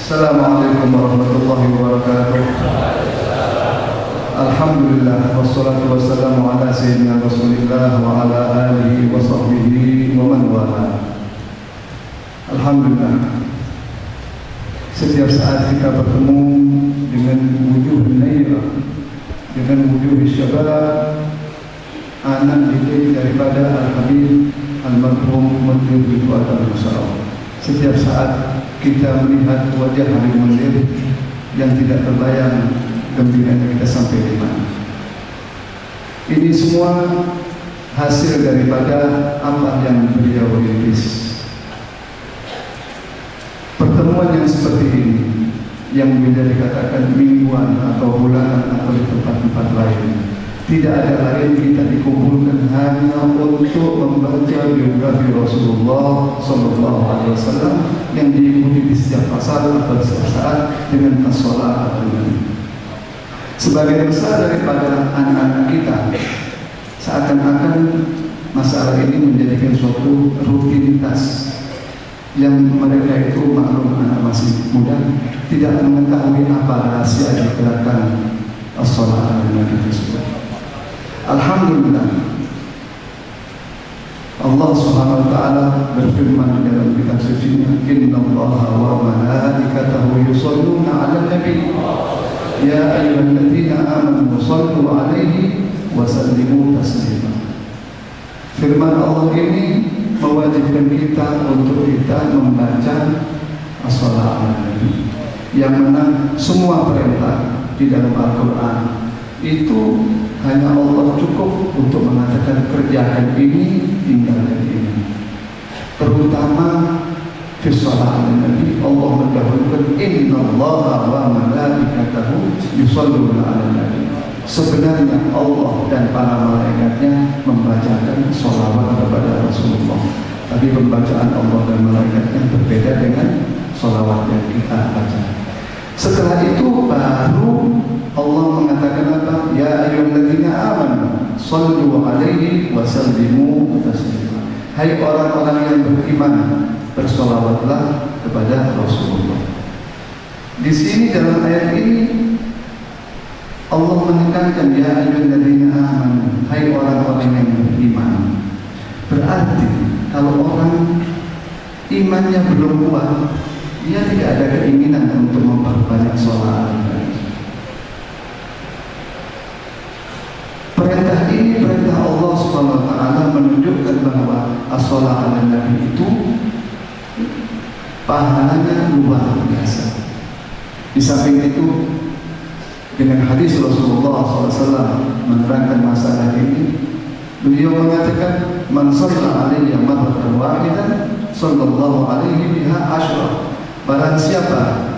Assalamualaikum warahmatullahi wabarakatuh. Alhamdulillah wassalatu wassalamu ala sayyidina Rasulillah wa ala alihi wa sahbihi wa man wala. Alhamdulillah, setiap saat kita bertemu dengan wujuh naira, dengan wujuh syabab, anak didik daripada Al-Habib Al-Marhum Menteri Fuad Al-Musawwar. Setiap saat kita melihat wajah Habib Munzir yang tidak terbayang gembiranya kita sampai di mana. Ini semua hasil daripada apa yang beliau rintis. Pertemuan yang seperti ini, yang bisa dikatakan mingguan atau bulanan atau di tempat-tempat lain, tidak ada lain kita dikumpulkan hanya untuk membaca biografi Rasulullah SAW yang diikuti di setiap pasal atau setiap saat dengan as-salat atau nabi. Sebagai besar daripada anak-anak kita, seakan-akan masalah ini menjadikan suatu rutinitas yang mereka itu maklum anak masih muda tidak mengetahui apa rahasia di gerakan as-salat atau nabi tersebut. Alhamdulillah, Allah Subhanahu wa taala berfirman di dalam kitab suci-Nya, "Innallaha wa malaikatahu yusholluna 'alan nabi, ya ayyuhalladzina amanu shallu 'alaihi wa sallimu taslima." Firman Allah ini mewajibkan kita untuk kita membaca as-salat 'alan nabi, yang mana semua perintah di dalam Al-Qur'an itu Hanya Allah cukup untuk mengatakan kerjakan ini, tinggalkan ini. Terutama fi shalah Nabi, Allah mendahulukan innallaha wa malaikatahu yusholluna 'alan nabi. Sebenarnya Allah dan para malaikatnya membacakan sholawat kepada Rasulullah. Tapi pembacaan Allah dan malaikatnya berbeda dengan sholawat yang kita baca. Setelah itu baru Allah mengatakan apa? Ya ayyuhalladzina amanu shallu 'alaihi wa sallimu taslima. Hai orang-orang yang beriman, bersolawatlah kepada Rasulullah. Di sini dalam ayat ini Allah menekankan ya ayyuhalladzina amanu, hai orang-orang yang beriman. Berarti kalau orang imannya belum kuat, dia tidak ada keinginan untuk memperbanyak sholawat. Perintah ini perintah Allah Subhanahu wa taala menunjukkan bahwa as-shalatu 'alan nabi itu pahalanya luar biasa. Di samping itu, dengan hadis Rasulullah SAW menerangkan masalah ini, beliau mengatakan man shalla 'alayya marratan wahidatan sallallahu alaihi biha asyra. Barang siapa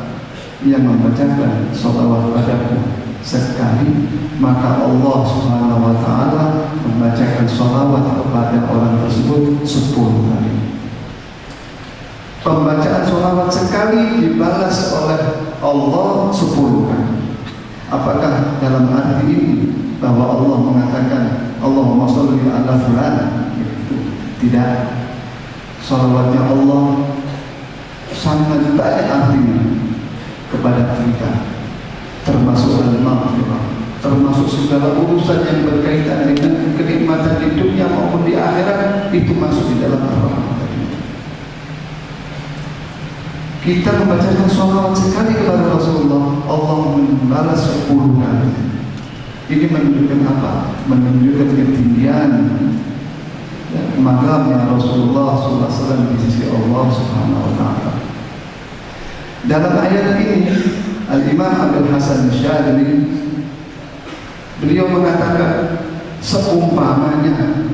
yang membacakan shalawat padaku sekali, maka Allah Subhanahu wa taala membacakan shalawat kepada orang tersebut 10 kali. Pembacaan sholawat sekali dibalas oleh Allah 10 kali. Apakah dalam arti ini bahwa Allah mengatakan Allahumma sholli ala fulan? Tidak. Sholawatnya Allah sangat banyak artinya kepada kita, termasuk al-maghfirah, termasuk segala urusan yang berkaitan dengan kenikmatan di dunia maupun di akhirat, itu masuk di dalam rahmat. Kita membacakan sholawat sekali kepada Rasulullah, Allah membalas 10 kali. Ini menunjukkan apa? Menunjukkan ketinggian makamnya Rasulullah SAW di sisi Allah Subhanahu wa taala. Dalam ayat ini Al-Imam Abdul Hasan Syadili beliau mengatakan seumpamanya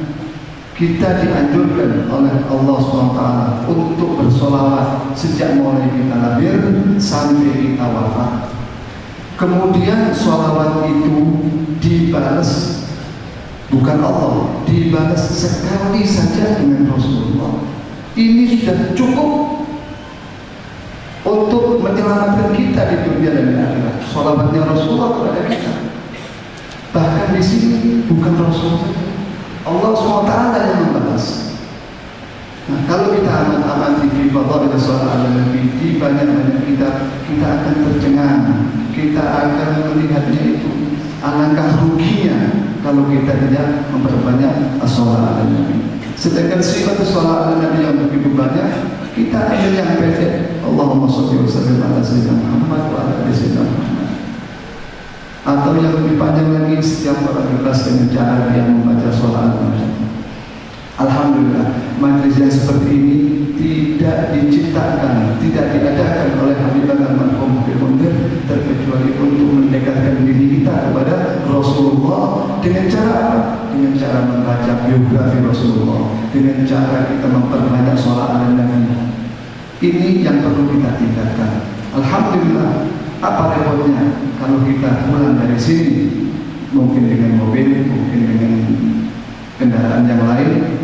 kita dianjurkan oleh Allah SWT untuk bersolawat sejak mulai kita lahir sampai kita wafat. Kemudian solawat itu dibalas, bukan Allah, dibalas sekali saja dengan Rasulullah. Ini sudah cukup untuk menyelamatkan kita di dunia dan di akhirat. Solawatnya Rasulullah kepada kita. Bahkan di sini bukan Rasulullah, Allah SWT yang membalas. Nah, kalau kita amat-amati di fadhail sholawat ala Nabi, di banyak-banyak kita akan tercengang, kita akan melihatnya itu alangkah ruginya kalau kita tidak memperbanyak sholawat ala Nabi. Sedangkan sifat sholawat ala Nabi yang begitu banyak, kita ambil yang pendek. Allahumma sholli wa sallim ala sayyidina Muhammad wa ala ali sayyidina Muhammad. Atau yang lebih panjang lagi, setiap orang bebas dengan cara dia membaca sholawat ala Nabi. Alhamdulillah, majlis yang seperti ini tidak diciptakan, tidak diadakan oleh Habibana almarhum Habib Mundir terkecuali untuk mendekatkan diri kita kepada Rasulullah. Dengan cara apa? Dengan cara membaca biografi Rasulullah, dengan cara kita memperbanyak sholawat ala Nabi. Ini yang perlu kita tingkatkan. Alhamdulillah, apa repotnya kalau kita pulang dari sini, mungkin dengan mobil, mungkin dengan kendaraan yang lain.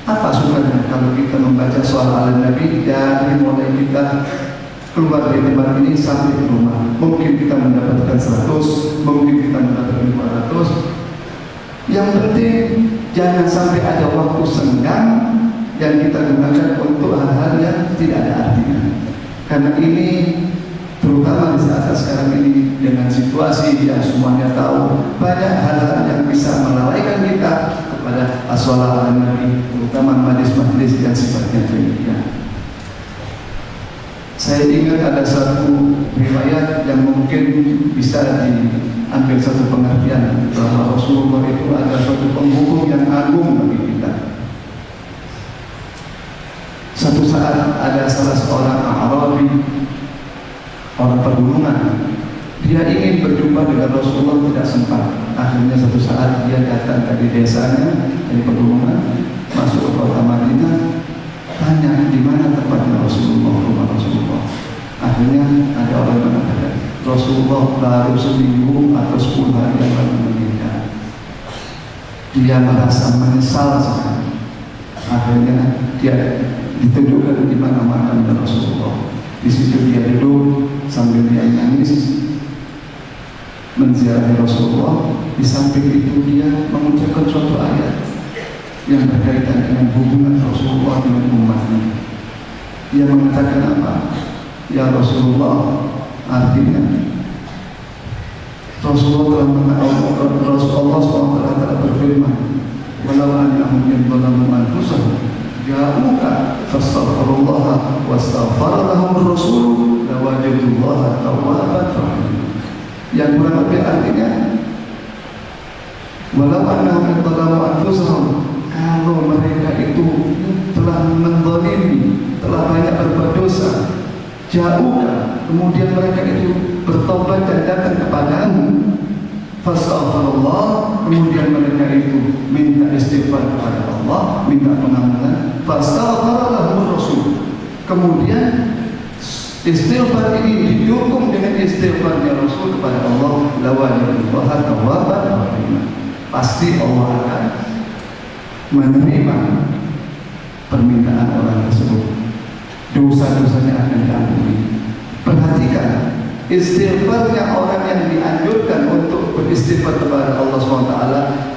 Apa sukanya kalau kita membaca sholawat ala Nabi dari mulai kita keluar dari tempat ini sampai ke rumah? Mungkin kita mendapatkan 100, mungkin kita mendapatkan 500. Yang penting jangan sampai ada waktu senggang yang kita gunakan untuk hal-hal yang tidak ada artinya. Karena ini terutama di saat sekarang ini dengan situasi yang semuanya tahu, banyak hal-hal yang bisa melalaikan kita kepada as-sholawat ala Nabi, terutama majlis-majlis yang sifatnya demikian. Saya ingat ada satu riwayat yang mungkin bisa diambil satu pengertian bahwa Rasulullah itu adalah suatu penghukum yang agung bagi kita. Satu saat ada salah seorang Arabi, orang pegunungan, dia Dia ingin berjumpa dengan Rasulullah, tidak sempat. Akhirnya satu saat dia datang dari desanya, dari pegunungan, masuk ke kota Madinah, tanya di mana tempatnya Rasulullah, rumah Rasulullah. Akhirnya ada orang yang mengatakan, Rasulullah baru seminggu atau 10 hari yang lalu meninggal. Dia merasa menyesal sekali. Akhirnya dia ditunjukkan di mana makamnya Rasulullah. Di situ dia duduk sambil dia nangis menziarahi Rasulullah. Di samping itu dia mengucapkan suatu ayat yang berkaitan dengan hubungan Rasulullah dengan umatnya. Dia mengatakan apa? Ya Rasulullah, artinya Rasulullah telah berfirman, walau annahum yadhlamu anfusahum ja'uka fastaghfirullah wastaghfara lahum ar-rasul lawajadullaha tawwaban rahim. Yang kurang lebih artinya, walau annahum yadhlamu anfusahum, kalau mereka itu telah menzalimi, telah banyak berbuat dosa, jauhkan, kemudian mereka itu bertobat dan datang kepadamu, fastaghfirullah, kemudian mereka itu minta istighfar kepada Allah, minta pengampunan, fastaghfara lahum rasul, kemudian istighfar ini didukung dengan istighfarnya Rasul kepada Allah, lawajadullaha tawwaban rahim. Pasti Allah akan menerima permintaan orang tersebut, dosa-dosanya akan diampuni. Perhatikan, istighfarnya orang yang dianjurkan untuk beristighfar kepada Allah SWT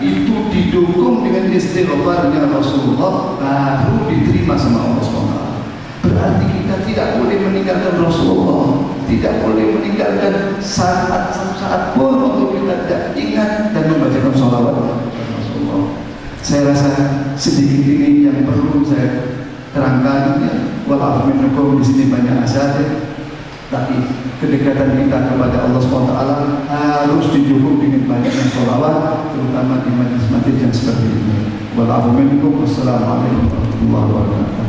itu didukung dengan istighfarnya Rasulullah, baru diterima sama Allah SWT. Berarti kita tidak boleh meninggalkan Rasulullah, tidak boleh meninggalkan saat pun untuk kita tidak ingat dan membacakan sholawat Rasulullah. Saya rasa sedikit ini yang perlu saya terangkan. Walaupun minkum di sini banyak asatidz, tapi kedekatan kita kepada Allah SWT harus didukung dengan banyaknya sholawat, terutama di majlis-majlis yang seperti ini. Walaupun minkum, wassalamualaikum warahmatullahi wabarakatuh.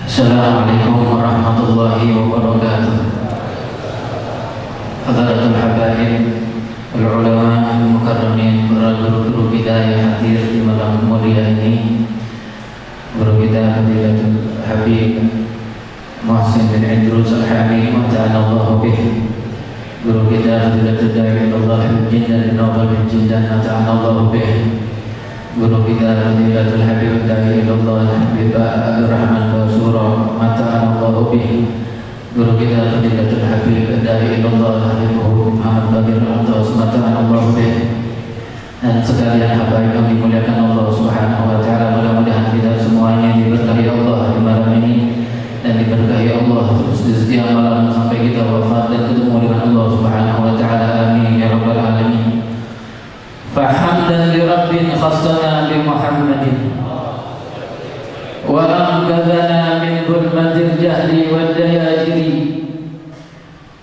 Assalamualaikum warahmatullahi wabarakatuh. Hadaratul habaib, ulama al-mukarramin, para guru-guru kita yang hadir di malam mulia ini, guru kita Fadilatul Habib Muhsin bin Idrus Al-Hamid mata'anallahu bih, guru kita Fadilatul Da'i Allah bin Jindan bin Nawal bin Jindan mata'anallahu bih, guru kita Fadilatul Habib Da'i Allah Habib Abdul Rahman Basura mata'anallahu bih, guru kita Fadilatul Habib Da'i Allah Habib Muhammad Bagir Al-Taus mata'anallahu bih. Dan sekalian habaib yang dimuliakan Allah Subhanahu wa ta'ala, mudah-mudahan kita semuanya diberkahi Allah di malam ini dan diberkahi Allah terus di setiap malam sampai kita wafat dan ketemu dengan Allah Subhanahu wa ta'ala. Amin ya rabbal alamin. Fahamdan li rabbin khassana bi Muhammadin wa anqadhana min dhulmatil jahli wad dayajiri.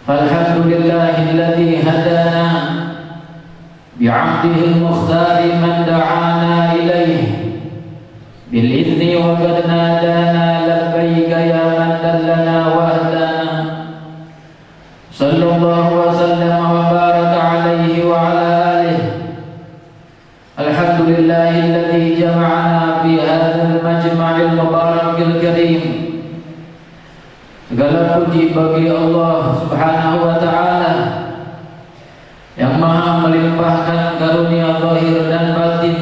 Alhamdulillahi alladhi hadana bi'abdihi al-mukhtari man da'ana ilayhi bil idzni wa qad nadana labbaika ya man dallana wa ahdana. Sallallahu wa sallama wa baraka alaihi wa ala alihi. Alhamdulillahi alladhi jama'ana fi hadzal majma'il mubarakil karim. Segala puji bagi Allah Subhanahu wa ta'ala yang maha melimpahkan karunia zahir dan batin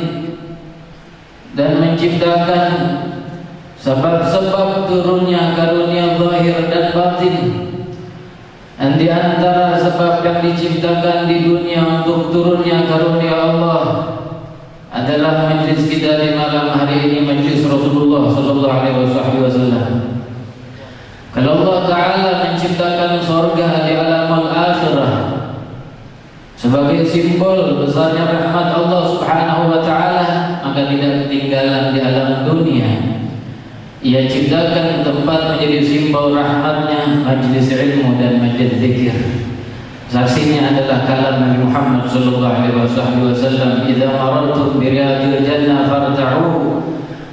dan menciptakan sebab-sebab turunnya karunia zahir dan batin. Dan di antara sebab yang diciptakan di dunia untuk turunnya karunia Allah adalah majlis kita di malam hari ini, majlis Rasulullah sallallahu alaihi wasallam. Kalau Allah Ta'ala menciptakan surga di alamul akhirah sebagai simbol besarnya rahmat Allah Subhanahu wa ta'ala, maka tidak ketinggalan di alam dunia Ia ciptakan tempat menjadi simbol rahmatnya, majlis ilmu dan majlis zikir. Saksinya adalah kalam Nabi Muhammad sallallahu alaihi wasallam, "Idza marartum bi riyadil jannah farta'u."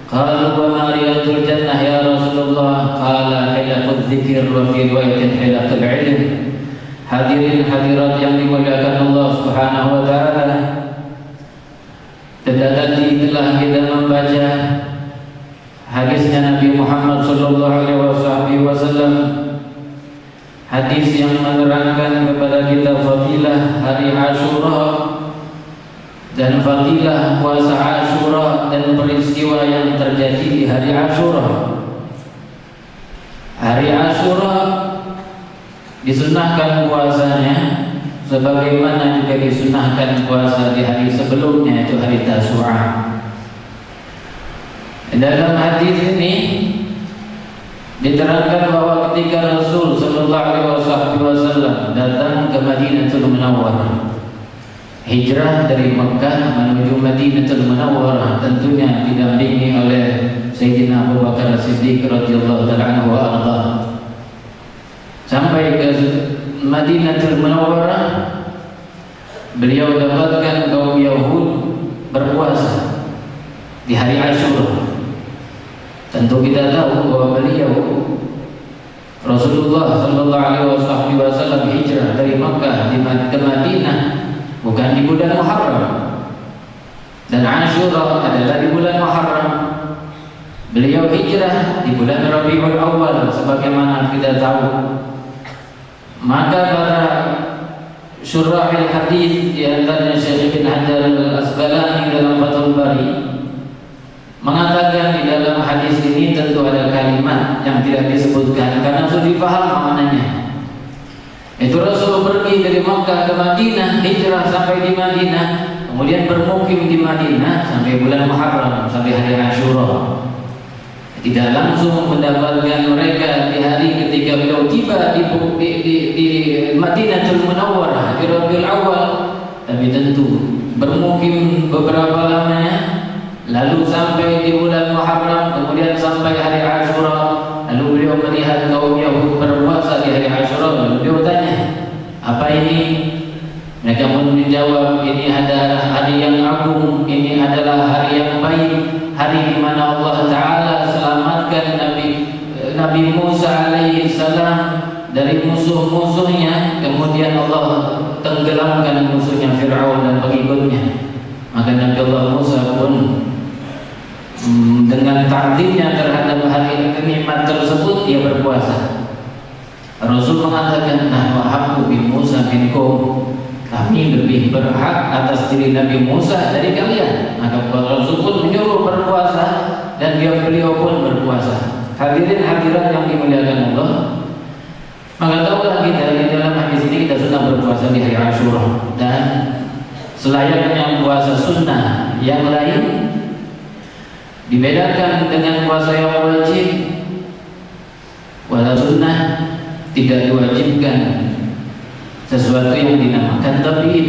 Qalu wa ma riyadul jannah ya Rasulullah? Qala hilaqul dzikr wa fi riwayatin hilaqul ilm. Hadirin hadirat yang dimuliakan Allah Subhanahu wa taala, tadi telah kita membaca hadisnya Nabi Muhammad sallallahu alaihi wasallam, hadis yang menerangkan kepada kita fadilah hari Asyura dan fadilah puasa Asyura dan peristiwa yang terjadi di hari Asyura. Hari Asyura disunahkan puasanya sebagaimana juga disunahkan puasa di hari sebelumnya, yaitu hari Tasu'a. Dalam hadis ini diterangkan bahwa ketika Rasul sallallahu alaihi wasallam datang ke Madinatul Munawwarah, hijrah dari Mekah menuju Madinatul Munawwarah, tentunya didampingi oleh Sayyidina Abu Bakar As-Siddiq radhiyallahu ta'ala anhu wa ardhah. Sampai ke Madinatul Munawwarah, beliau dapatkan kaum Yahud berpuasa di hari Asyura. Tentu kita tahu bahwa beliau Rasulullah sallallahu alaihi wasallam hijrah dari Makkah ke Madinah bukan di bulan Muharram, dan Asyura adalah di bulan Muharram. Beliau hijrah di bulan Rabiul Awal sebagaimana kita tahu. Maka para syurahil hadis, di antaranya Syekh bin Hajar Al-Asqalani dalam Fathul Bari, mengatakan di dalam hadis ini tentu ada kalimat yang tidak disebutkan karena sudah dipaham maknanya. Itu Rasul pergi dari Makkah ke Madinah, hijrah sampai di Madinah, kemudian bermukim di Madinah sampai bulan Muharram, sampai hari Asyura. Tidak langsung mendapatkan mereka di hari ketika beliau tiba di Madinatul Munawwarah di Rabiul Awal, tapi tentu bermukim beberapa lamanya, lalu sampai di bulan Muharram, kemudian sampai hari Asyura. Lalu beliau melihat kaum Yahud berpuasa di hari Asyura, lalu beliau tanya, apa ini? Mereka pun menjawab, ini adalah hari yang agung, ini adalah hari yang baik, hari di mana Allah Ta'ala selamatkan Nabi Musa alaihi salam dari musuh-musuhnya, kemudian Allah tenggelamkan musuhnya Fir'aun dan pengikutnya. Maka Nabi Allah Musa pun dengan ta'zimnya terhadap hari kenikmat tersebut, dia berpuasa. Rasul mengatakan, "Nahnu ahaqqu bi Musa minkum." Kami lebih berhak atas diri Nabi Musa dari kalian. Maka Rasul pun menyuruh berpuasa dan beliau pun berpuasa. Hadirin hadirat yang dimuliakan Allah, maka tahulah kita di dalam hadis ini kita sudah berpuasa di hari Asyura, dan selayaknya puasa sunnah yang lain dibedakan dengan puasa yang wajib. Puasa sunnah tidak diwajibkan sesuatu yang dinamakan tabid,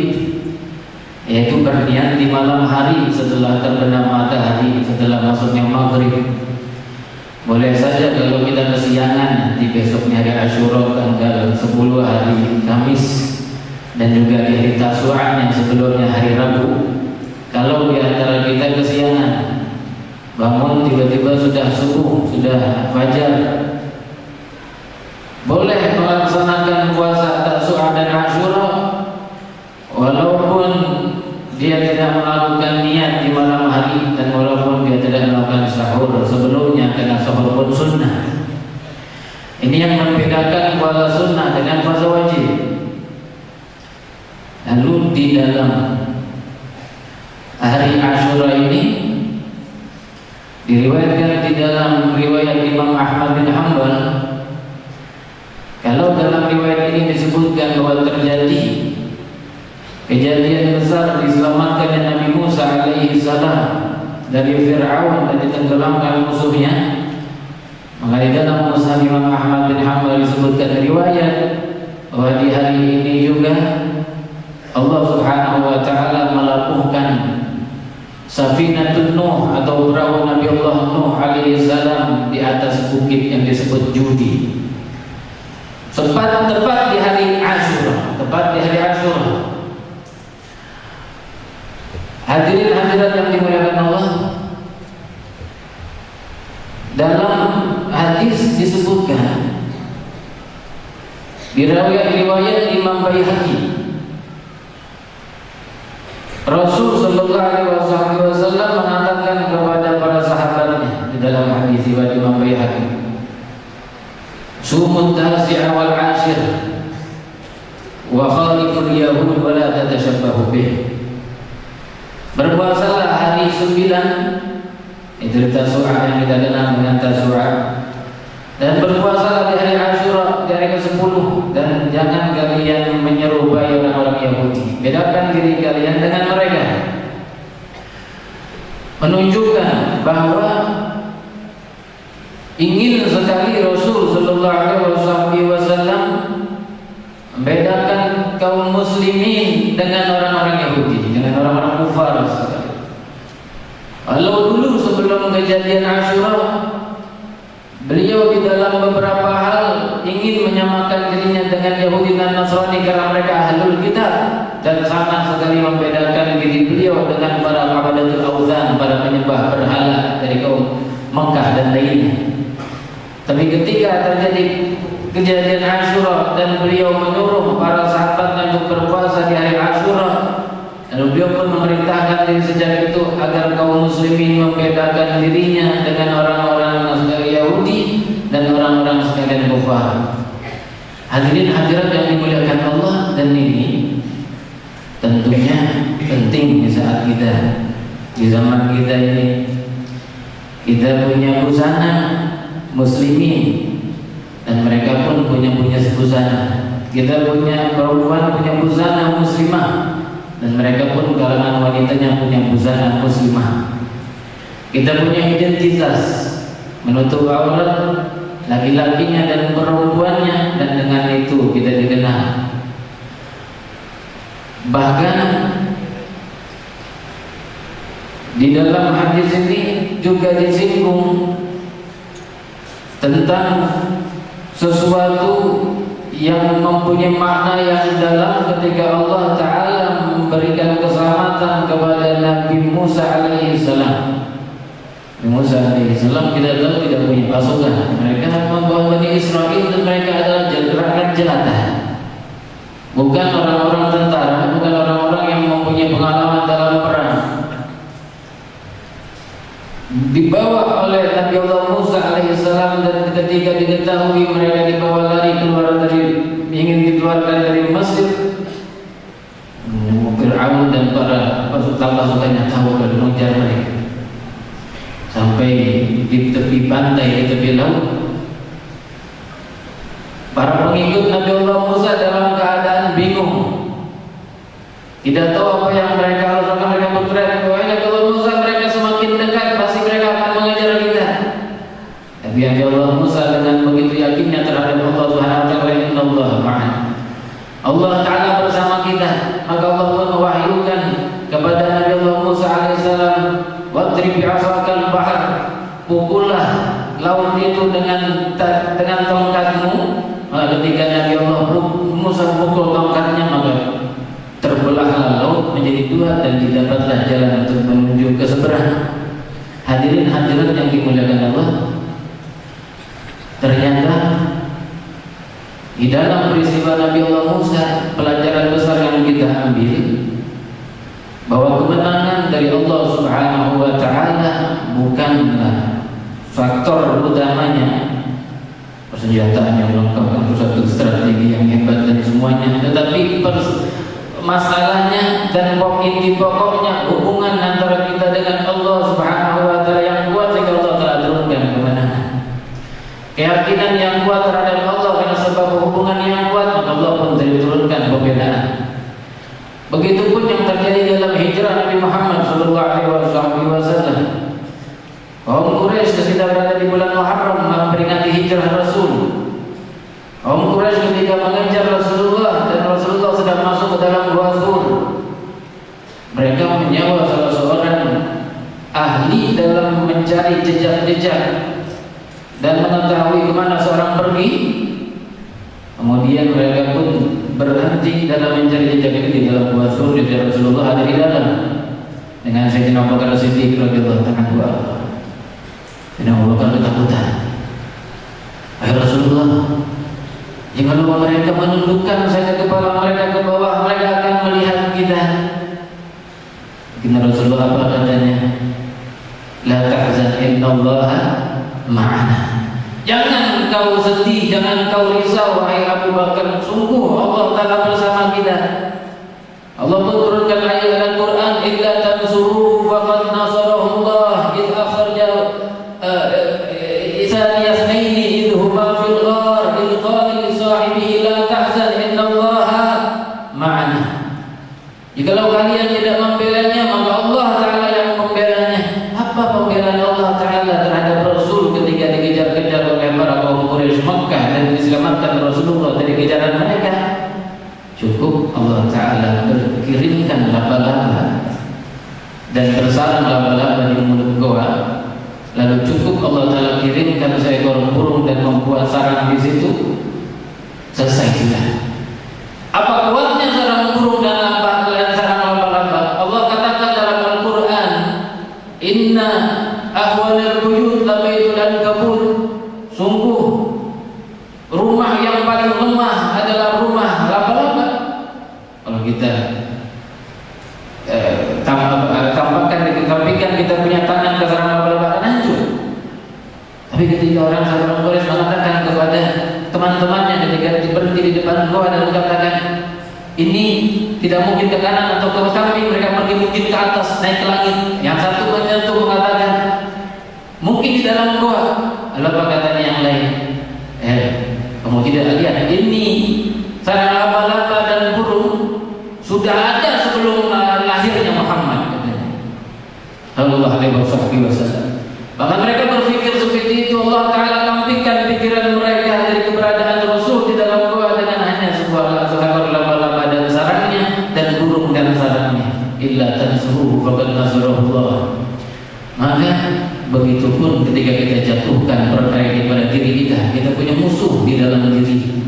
yaitu berniat di malam hari setelah terbenam matahari, setelah masuknya maghrib. Boleh saja kalau kita kesiangan di besoknya hari Asyura tanggal 10 hari Kamis, dan juga di hari Tasu'a yang sebelumnya hari Rabu. Kalau di antara kita kesiangan bangun tiba-tiba sudah subuh, sudah fajar, boleh melaksanakan puasa Tasu'a dan Asyura walaupun dia tidak melakukan niat di malam hari, dan walaupun dia tidak melakukan sahur sebelumnya, karena sahur pun sunnah. Ini yang membedakan puasa sunnah dengan puasa wajib. Lalu di dalam hari Asyura ini diriwayatkan di dalam riwayat Imam Ahmad bin Hanbal, kalau dalam riwayat ini disebutkan bahwa terjadi kejadian besar diselamatkannya Nabi Musa alaihi salam dari Fir'aun dan ditenggelamkan musuhnya, maka di dalam Musnad Imam Ahmad bin Hanbal disebutkan riwayat bahwa di hari ini juga Allah Subhanahu wa taala melabuhkan Safinatun Nuh atau perahu Nabi Allah Nuh alaihi salam di atas bukit yang disebut Judi. Tepat di hari Asyura, tepat di hari Asyura. Hadirin hadirat yang dimuliakan Allah, dalam hadis disebutkan di riwayat Imam Baihaqi, Rasul sallallahu alaihi wasallam mengatakan kepada para sahabatnya di dalam hadis riwayat Imam Baihaqi, "Sumut tasi'a wal 'ashir wa khaliful yahud wa la tatashabbahu bih." Berpuasalah hari 9, itu Tasu'a yang kita kenal dengan Tasu'a, dan berpuasalah di hari Asyura, di hari ke-10, dan jangan kalian menyerupai orang-orang Yahudi. Bedakan diri kalian dengan mereka. Menunjukkan bahwa ingin sekali Rasul sallallahu alaihi wasallam membedakan kaum muslimin dengan orang-orang Yahudi, dengan orang-orang kufar. Kalau dulu sebelum kejadian Asyura, beliau di dalam beberapa hal ingin menyamakan dirinya dengan Yahudi dan Nasrani karena mereka ahlul kitab, dan sangat sekali membedakan diri beliau dengan para abadatul auzan, para penyembah berhala dari kaum Mekah dan lainnya. Tapi ketika terjadi kejadian Asyura dan beliau menyuruh para sahabatnya untuk berpuasa di hari Asyura, lalu beliau pun memerintahkan diri sejak itu agar kaum muslimin membedakan dirinya dengan orang-orang Yahudi dan orang-orang sekalian kufar. Hadirin hadirat yang dimuliakan Allah, dan ini tentunya penting di saat kita, di zaman kita ini, kita punya busana muslimin dan mereka pun punya busana. Kita punya perempuan punya busana muslimah dan mereka pun kalangan wanitanya punya busana muslimah. Kita punya identitas menutup aurat laki-lakinya dan perempuannya, dan dengan itu kita dikenal. Bahkan di dalam hadis ini juga disinggung tentang sesuatu yang mempunyai makna yang dalam ketika Allah Ta'ala memberikan keselamatan kepada Nabi Musa alaihissalam. Nabi Musa alaihissalam kita tahu tidak punya pasukan. Mereka membawa Bani Israel dan mereka adalah rakyat jelata, bukan orang-orang tentara, bukan orang-orang yang mempunyai pengalaman dalam perang. Dibawa oleh Nabi Allah Musa alaihissalam, dan ketika diketahui mereka dibawa lari keluar dari, ingin dikeluarkan dari Mesir, Fir'aun dan para pasukannya tahu dan mengejar mereka sampai di tepi pantai, di tepi laut. Para pengikut Nabi Allah Musa dalam keadaan bingung, tidak tahu apa yang mereka harus lakukan. Mereka berteriak, "Wahai Nabi Allah Musa, mereka semakin dekat, pasti mereka akan mengejar kita." Tapi Nabi Allah Musa dengan begitu yakinnya terhadap Allah Subhanahu wa taala, "Innallaha ma'ana." Allah Ta'ala bersama kita. Maka Allah pun mewahyukan kepada Nabi Allah Musa alaihissalam, "Wadrib bi'asakal bahar." Pukullah laut itu dengan tongkatmu. Maka ketika Nabi Allah Musa pukul tongkatnya, maka terbelahlah laut menjadi dua dan didapatlah jalan untuk menuju ke seberang. Hadirin hadirat yang dimuliakan Allah, ternyata di dalam peristiwa Nabi Allah Musa, pelajaran besar yang kita ambil bahwa kemenangan dari Allah Subhanahu wa taala bukanlah faktor utamanya persenjataan yang lengkap, satu strategi yang hebat dan semuanya, tetapi masalahnya dan inti pokoknya hubungan antara kita dengan Allah Subhanahu wa taala yang kuat, sehingga Allah telah turunkan kemenangan. Keyakinan yang kuat terhadap Allah karena sebab hubungan yang kuat, maka Allah pun turunkan pembelaan. Begitupun yang terjadi dalam hijrah Nabi Muhammad SAW. Kaum Quraisy ketika berada di bulan Muharram memperingati hijrah Rasul. Kaum Quraisy ketika mengejar Rasulullah dan Rasulullah sedang masuk ke dalam Gua Thur, mereka menyewa salah seorang ahli dalam mencari jejak-jejak dan mengetahui kemana seorang pergi. Kemudian mereka pun berhenti dalam mencari jejak itu di dalam gua Sur di Rasulullah ada di dalam dengan Sayyidina Abu Bakar Siddiq radhiyallahu anhu. Sayyidina Abu Bakar ketakutan. Wahai Rasulullah, jika mereka menundukkan saja kepala mereka ke bawah, mereka akan melihat kita. Kata Rasulullah apa katanya? La tahzan innallaha ma'ana. Jangan kau sedih, jangan kau risau wahai Abu Bakar, sungguh Allah Ta'ala bersama kita. Allah menurunkan ayat Al-Quran, illa tansuruhu faqad nasarahu Allah idh akhrajahu Isaniyathnaini idh huma fil ghar idh qala li sahibihi la tahzan innallaha ma'ana. Jikalau kalian tidak membelanya, maka Allah Ta'ala yang membelanya. Apa pembelaan Allah Ta'ala terhadap Rasul ketika dikejar-kejar oleh para kaum Quraisy Makkah dan diselamatkan Rasulullah dari kejaran mereka? Cukup Allah Ta'ala berkirimkan laba-laba dan bersarang laba-laba di mulut goa. Lalu cukup Allah Ta'ala kirimkan seekor burung dan membuat sarang di situ. Selesai sudah. Apa kuatnya sarang burung dan sarang laba-laba? Allah katakan dalam Al-Quran, inna ahwalal buyut labaitul ankabut. Sungguh rumah yang paling lemah adalah rumah laba-laba. Kalau kita tampakkan kita punya tangan ke sarang laba-laba akan hancur. Tapi ketika orang Quraisy mengatakan kepada teman-temannya ketika berhenti di depan gua dan mengatakan ini tidak mungkin ke kanan atau ke samping, mereka pergi mungkin ke atas, naik ke langit. Yang satu menyentuh mengatakan mungkin di dalam gua. Lalu apa katanya yang lain? Kamu tidak lihat ini sarang laba-laba dan burung sudah ada sebelum lahirnya Muhammad, katanya. Sallallahu alaihi wasallam. Bahkan mereka berpikir seperti itu. Allah Ta'ala tampilkan pikiran mereka dari keberadaan Rasul di dalam gua dengan hanya sebuah seekor laba-laba dan sarangnya dan burung dan sarangnya. Illa tansuruhu faqad nasarahullah. Maka begitupun ketika kita jatuhkan perkara kepada diri kita, kita punya musuh di dalam diri.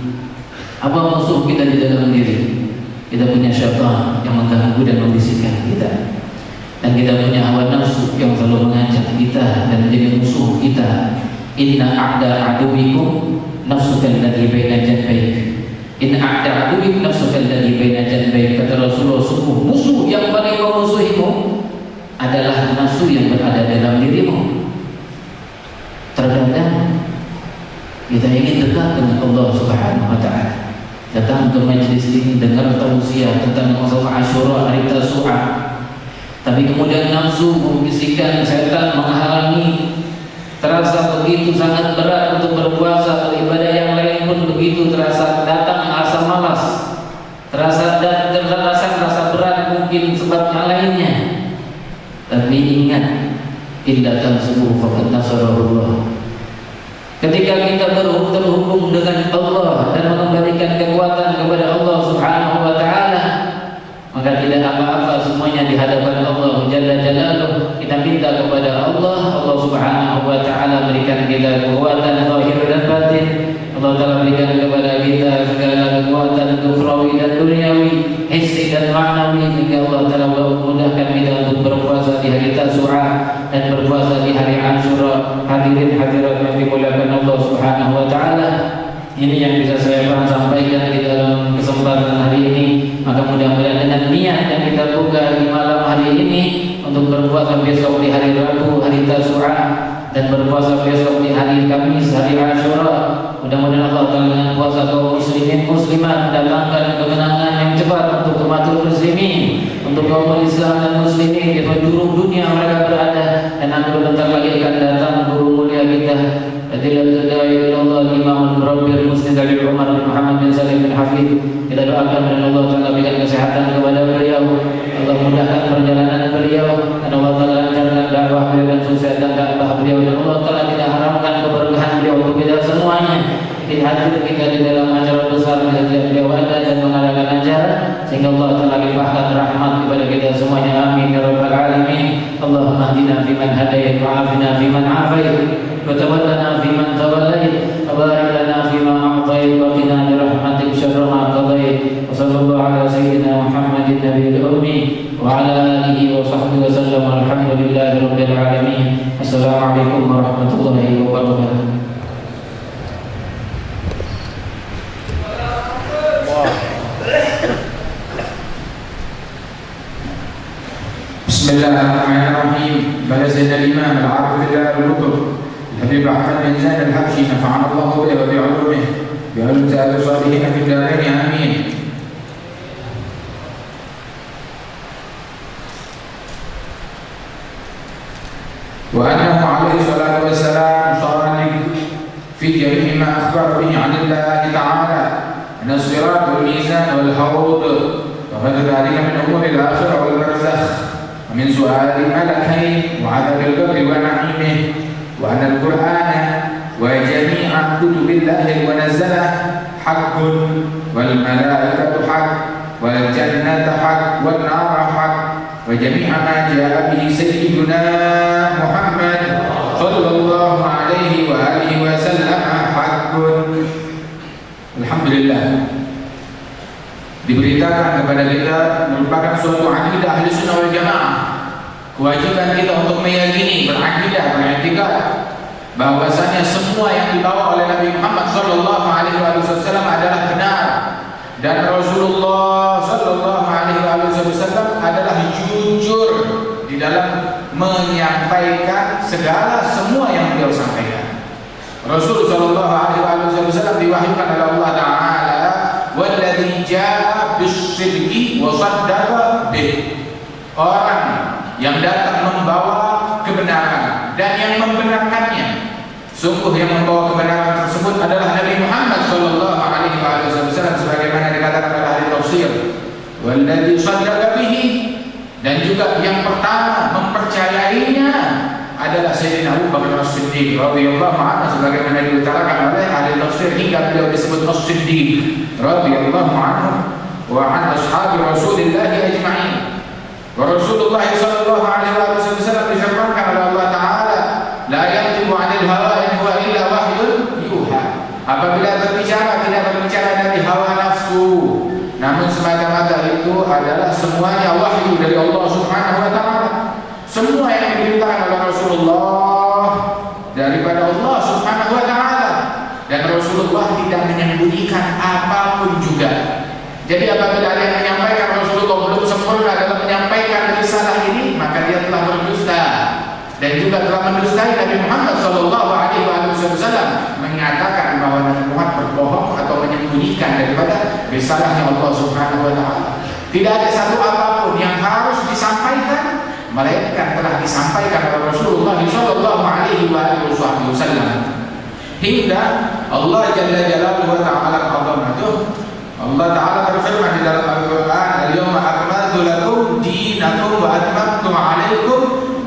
Apa musuh kita di dalam diri? Kita punya syaitan yang mengganggu dan membisikkan kita. Dan kita punya hawa nafsu yang selalu mengajak kita dan menjadi musuh kita. Inna a'da aduwikum nafsukal ladhi baina janbaik. Inna a'da aduwikum nafsukal ladhi baina janbaik. Kata Rasulullah, sungguh musuh yang paling memusuhimu adalah nafsu yang berada dalam dirimu. Terkadang kita ingin dekat dengan Allah Subhanahu wa Ta'ala, datang ke majlis ini, dengar tausiah tentang masalah Asyura, hari Tasu'a. Tapi kemudian nafsu membisikkan, setan menghalangi. Terasa begitu sangat berat untuk berpuasa, beribadah yang lain pun begitu terasa datang rasa malas, terasa berat mungkin sebab yang lainnya. Tapi ingat, illa tansuruhu faqad nasarahullah. Ketika kita terhubung dengan Allah dan mengembalikan kekuatan kepada Allah Subhanahu wa Ta'ala, maka tidak apa-apa semuanya di hadapan Allah Jalla Jalaluh. Kita minta kepada Allah, Allah Subhanahu wa Ta'ala berikan kita kekuatan zahir dan batin. Allah Ta'ala berikan kepada kita segala kekuatan ukhrawi dan duniawi, hissi dan ma'nawi, sehingga Allah Ta'ala memudahkan kita untuk berpuasa di hari Tasu'a dan berpuasa di hari Asyura. Hadirin hadirat yang dimuliakan Allah Subhanahu wa Ta'ala, ini yang bisa saya sampaikan di dalam kesempatan hari ini. Maka mudah-mudahan dengan niat yang kita buka di malam hari ini untuk berpuasa besok di hari Rabu, hari Tasu'a, dan berpuasa besok di hari Kamis, hari Asyura, mudah-mudahan Allah Ta'ala dengan puasa kaum muslimin muslimat mendatangkan kemenangan yang cepat untuk umatul muslimin, untuk kaum Islam dan muslimin di penjuru dunia mereka berada. Dan nanti bentar lagi akan datang guru mulia kita, Fadilatul Dai Allah Imam Rabbir Muslim dari Umar bin Muhammad bin Salim bin Hafid. Kita doakan dan Allah Ta'ala berikan kesehatan kepada beliau, Allah mudahkan perjalanan beliau, dan Allah Ta'ala lancarkan dakwah beliau dan sukses dan dakwah beliau, dan Allah Ta'ala tidak haramkan keberkahan beliau untuk kita semuanya. Kita hadir kita di dalam acara besar beliau ada dan mengadakan acara, sehingga Allah Ta'ala limpahkan rahmat kepada kita semuanya. Amin ya rabbal alamin. Allahumma hdina fiman hadayt wa afina fiman afayt wa tawallana fiman tawallayt wa barik lana fima a'tayt wa qina bi rahmatik syarra ma qadayt Bismillahirrahmanirrahim. Pada Sayyidina Imam Al-Arif Al-Lutuf Habib Ahmad bin Zain Al-Habsyi nafa'ana Allah bihi wa bi'ulumihi bi ulum salihin fi darain amin. Wa annahu alaihi salatu wassalam sadiq fi jami'i ma akhbara bihi 'an Allah ta'ala min as-sirat wal mizan wal hawd wa ghayri dhalika min umuri al-akhirah wal barzakh ومن سؤال الملكين وعذاب القبر ونعيمه وأن القرآن وجميع كتب الله المنزلة حق والملائكة حق والجنة حق والنار حق وجميع ما جاء به سيدنا محمد صلى الله عليه وآله وسلم حق. Alhamdulillah, diberitakan kepada kita merupakan suatu akidah ahli sunnah wal jamaah. Kewajiban kita untuk meyakini, berakidah, beriktikad bahwasanya semua yang dibawa oleh Nabi Muhammad sallallahu alaihi wasallam adalah benar, dan Rasulullah sallallahu alaihi wasallam adalah jujur di dalam menyampaikan segala semua yang beliau sampaikan. Rasul sallallahu alaihi wasallam diwahyukan oleh Allah Ta'ala, walladzi jaa bis-sidqi wa saddaqa bih. Orang yang datang membawa kebenaran dan yang membenarkannya. Sungguh yang membawa kebenaran tersebut adalah Nabi Muhammad sallallahu alaihi wasallam, sebagaimana dikatakan oleh ahli tafsir, walladzi saddaqa bihi, dan juga yang pertama mempercayainya adalah Sayyidina Abu Bakar As-Siddiq radhiyallahu anhu, sebagaimana diutarakan oleh ahli tafsir hingga beliau disebut As-Siddiq radhiyallahu anhu wa an ashabi Rasulillah ajma'in. Wa Rasulullah sallallahu alaihi wasallam difirmankan oleh Allah Ta'ala, la yantiqu 'anil hawa in huwa illa wahyun yuha. Apabila berbicara tidak berbicara dari hawa nafsu, namun semata-mata itu adalah semuanya wahyu dari Allah Subhanahu wa Ta'ala. Semua yang diberitakan oleh Rasulullah daripada Allah Subhanahu wa Ta'ala, dan Rasulullah tidak menyembunyikan apapun juga. Jadi apabila ada yang menyampaikan Rasulullah belum sempurna dalam menyampaikan risalah ini, maka dia telah berdusta dan juga telah mendustai Nabi Muhammad sallallahu alaihi wasallam, menyatakan bahwa Nabi Muhammad berbohong atau menyembunyikan daripada risalahnya Allah Subhanahu wa Ta'ala. Tidak ada satu apapun yang harus disampaikan melainkan telah disampaikan oleh Rasulullah sallallahu alaihi wasallam, hingga Allah Jalla Jalaluhu wa Ta'ala Allah Ta'ala berfirman di dalam Al-Quran, al-yawma akmaltu lakum dinakum wa atmamtu alaikum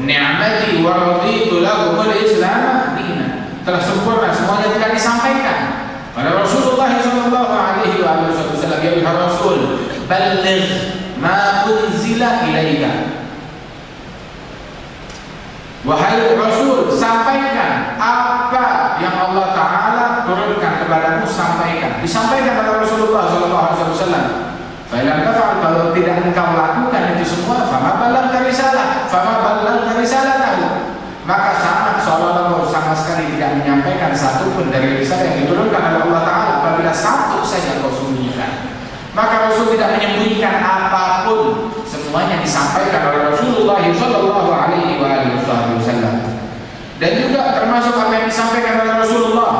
ni'mati wa raditu lakumul Islam dinan. Telah sempurna semuanya telah disampaikan oleh Rasulullah sallallahu alaihi wasallam. Ya Rasul, balligh ma unzila ilaika. Wahai Rasul, sampaikan apa yang Allah Ta'ala turunkan kepadamu, sampaikan. Disampaikan oleh Rasulullah SAW. Fa'ilam tafa'al, kalau tidak engkau lakukan itu semua, fama ballagta risalah, maka sama seolah-olah sama sekali tidak menyampaikan satu pun dari risalah yang diturunkan oleh Allah Ta'ala. Apabila satu saja kau sembunyikan, maka Rasul tidak menyembunyikan apapun, semuanya disampaikan oleh Rasulullah sallallahu alaihi wasallam. Dan juga termasuk apa yang disampaikan oleh Rasulullah,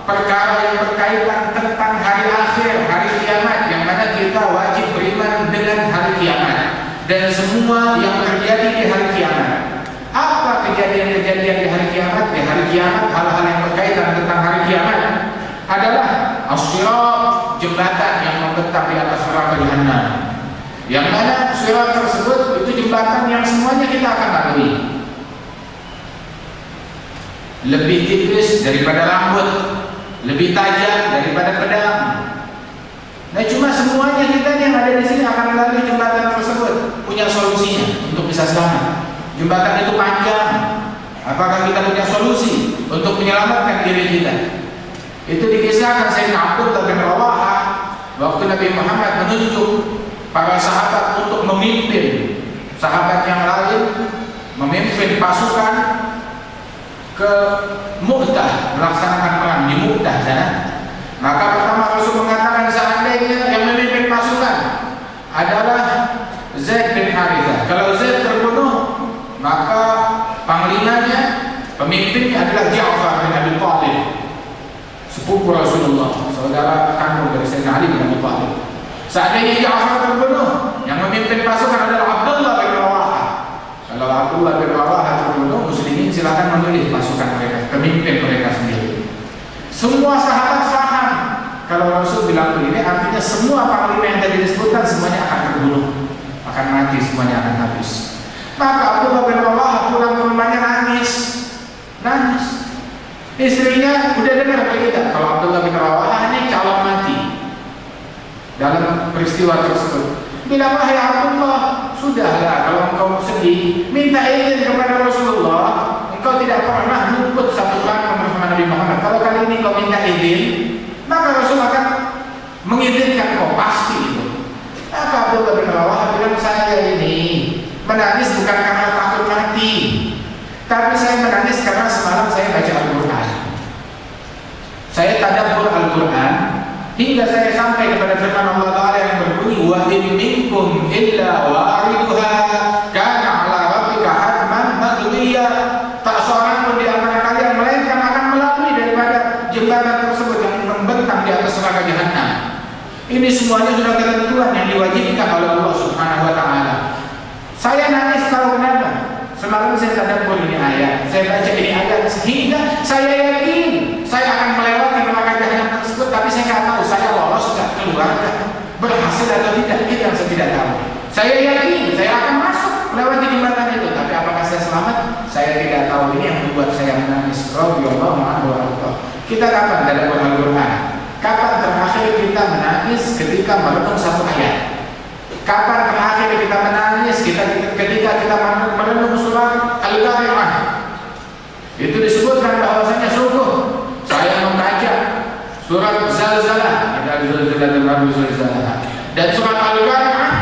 perkara yang berkaitan tentang hari akhir, hari kiamat, yang mana kita wajib beriman dengan hari kiamat dan semua yang terjadi di hari kiamat. Apa kejadian-kejadian di hari kiamat? Di hari kiamat hal-hal yang berkaitan tentang hari kiamat adalah as-sirat, jembatan yang membentang di atas neraka Jahannam, yang mana sirat tersebut itu jembatan yang semuanya kita akan lalui, lebih tipis daripada rambut, lebih tajam daripada pedang. Nah, cuma semuanya kita yang ada di sini akan melalui jembatan tersebut, punya solusinya untuk bisa selamat. Jembatan itu panjang. Apakah kita punya solusi untuk menyelamatkan diri kita? Itu dikisahkan Sayyidina Abdullah bin Rawahah waktu Nabi Muhammad menunjuk para sahabat untuk memimpin sahabat yang lain, memimpin pasukan ke Mu'tah, melaksanakan perang di Mu'tah sana. Maka pertama Rasul mengatakan, seandainya yang memimpin pasukan adalah Zaid bin Harithah, kalau Zaid terbunuh, sepupu Rasulullah, saudara kandung dari Sayyidina Ali bin Abi Thalib. Seandainya Ja'far terbunuh, yang memimpin pasukan adalah Abdullah bin Rawaha. Kalau Abdullah bin Rawaha terbunuh, muslimin silakan memilih pasukan mereka, pemimpin mereka sendiri. Semua sahabat paham kalau Rasul bilang begini, artinya semua panglima yang tadi disebutkan semuanya akan terbunuh, akan mati, semuanya akan habis. Maka Abdullah bin Rawaha pulang ke rumahnya nangis. Istrinya udah dengar berita kalau Abdullah bin Rawaha ini calon mati dalam peristiwa tersebut. Bilang, wahai Abdullah, sudahlah kalau engkau sedih, minta izin kepada Rasulullah. Engkau tidak pernah luput satu kali bersama Nabi Muhammad. Kalau kali ini kau minta izin, maka Rasul akan mengizinkan kau, pasti itu. Maka Abdullah bin Rawaha bilang, saya ini menangis bukan karena takut mati, tapi saya menangis karena semalam saya baca Al-Quran. Saya tadabbur Al-Quran hingga saya sampai kepada firman Allah Ta'ala yang berbunyi, wa in minkum illa wariduha kana ala rabbika hatman maqdiya. Tak seorang pun di antara kalian melainkan akan melalui daripada jembatan tersebut yang membentang di atas neraka jahanam. Ini semuanya sudah ketentuan yang diwajibkan oleh Allah Subhanahu wa Ta'ala. Saya nangis kalau kenapa? Semalam saya tadabbur ini ayat, saya baca ini ayat sehingga saya yakin saya akan melewati neraka jahanam tersebut, tapi saya nggak tahu saya lolos nggak, keluar nggak, berhasil atau tidak, itu yang saya tidak tahu. Saya yakin saya akan masuk melewati jembatan itu, tapi apakah saya selamat? Saya tidak tahu. Ini yang membuat saya menangis. Radhiyallahu anhu. Kita kapan tadabbur Al-Quran? Kapan terakhir kita menangis ketika merenung satu ayat? Kapan terakhir kita menangis ketika kita merenung surat Al-Qari'ah? Itu disebutkan bahwasanya sungguh saya membaca surat Zalzalah, dan surat Al-Qari'ah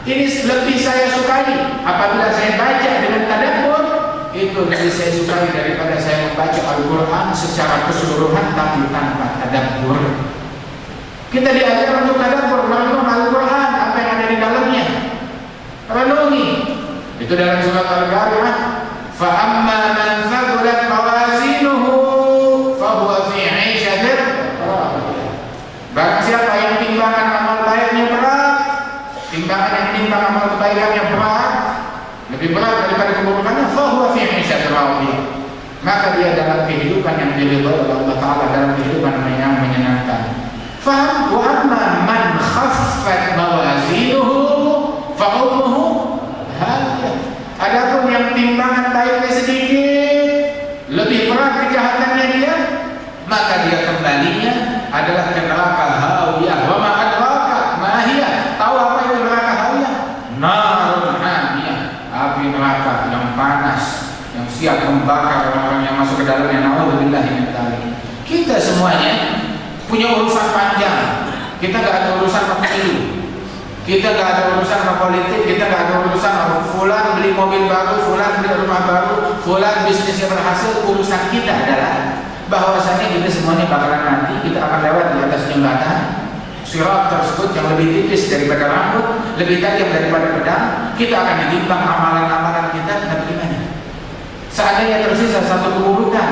ini lebih saya sukai apabila saya baca dengan tadabbur. Itu lebih saya sukai daripada saya membaca Al-Quran secara keseluruhan tapi tanpa tadabbur. Kita diajar untuk tadabbur, merenung Al-Quran, apa yang ada di dalamnya, renungi. Itu dalam surat Al-Qari'ah, fa amma man thaqulat mawazinuhu fa huwa fi 'ishatin radiyah. Barang siapa yang timbangan amal baiknya berat, timbangan yang menimbang amal kebaikannya berat, lebih berat daripada keburukannya, fa huwa fi 'ishatin radiyah, maka dia dalam kehidupan yang diridhai oleh Allah Ta'ala, dalam kehidupan yang menyenangkan. Faham? Wa amma man khaffat mawazinuhu fa ummuhu hawiyah. Adapun yang timbangan baiknya sedikit, lebih berat kejahatannya dia, maka dia kembalinya adalah ke neraka hawiyah. Wa ma adraka ma hiya? Tahu apa itu neraka hawiyah? Narun hamiyah, api neraka yang panas, yang siap membakar orang-orang yang masuk ke dalamnya. Nauzubillahi min dzalik. Kita semuanya punya urusan panjang. Kita gak ada urusan sama pemilu, kita gak ada urusan sama politik, kita gak ada urusan sama fulan beli mobil baru, fulan beli rumah baru, fulan bisnisnya berhasil. Urusan kita adalah bahwasanya kita semuanya bakalan nanti kita akan lewat di atas jembatan sirat tersebut yang lebih tipis daripada rambut, lebih tajam daripada pedang. Kita akan ditimbang amalan-amalan kita. Dan bagaimana seandainya tersisa satu keburukan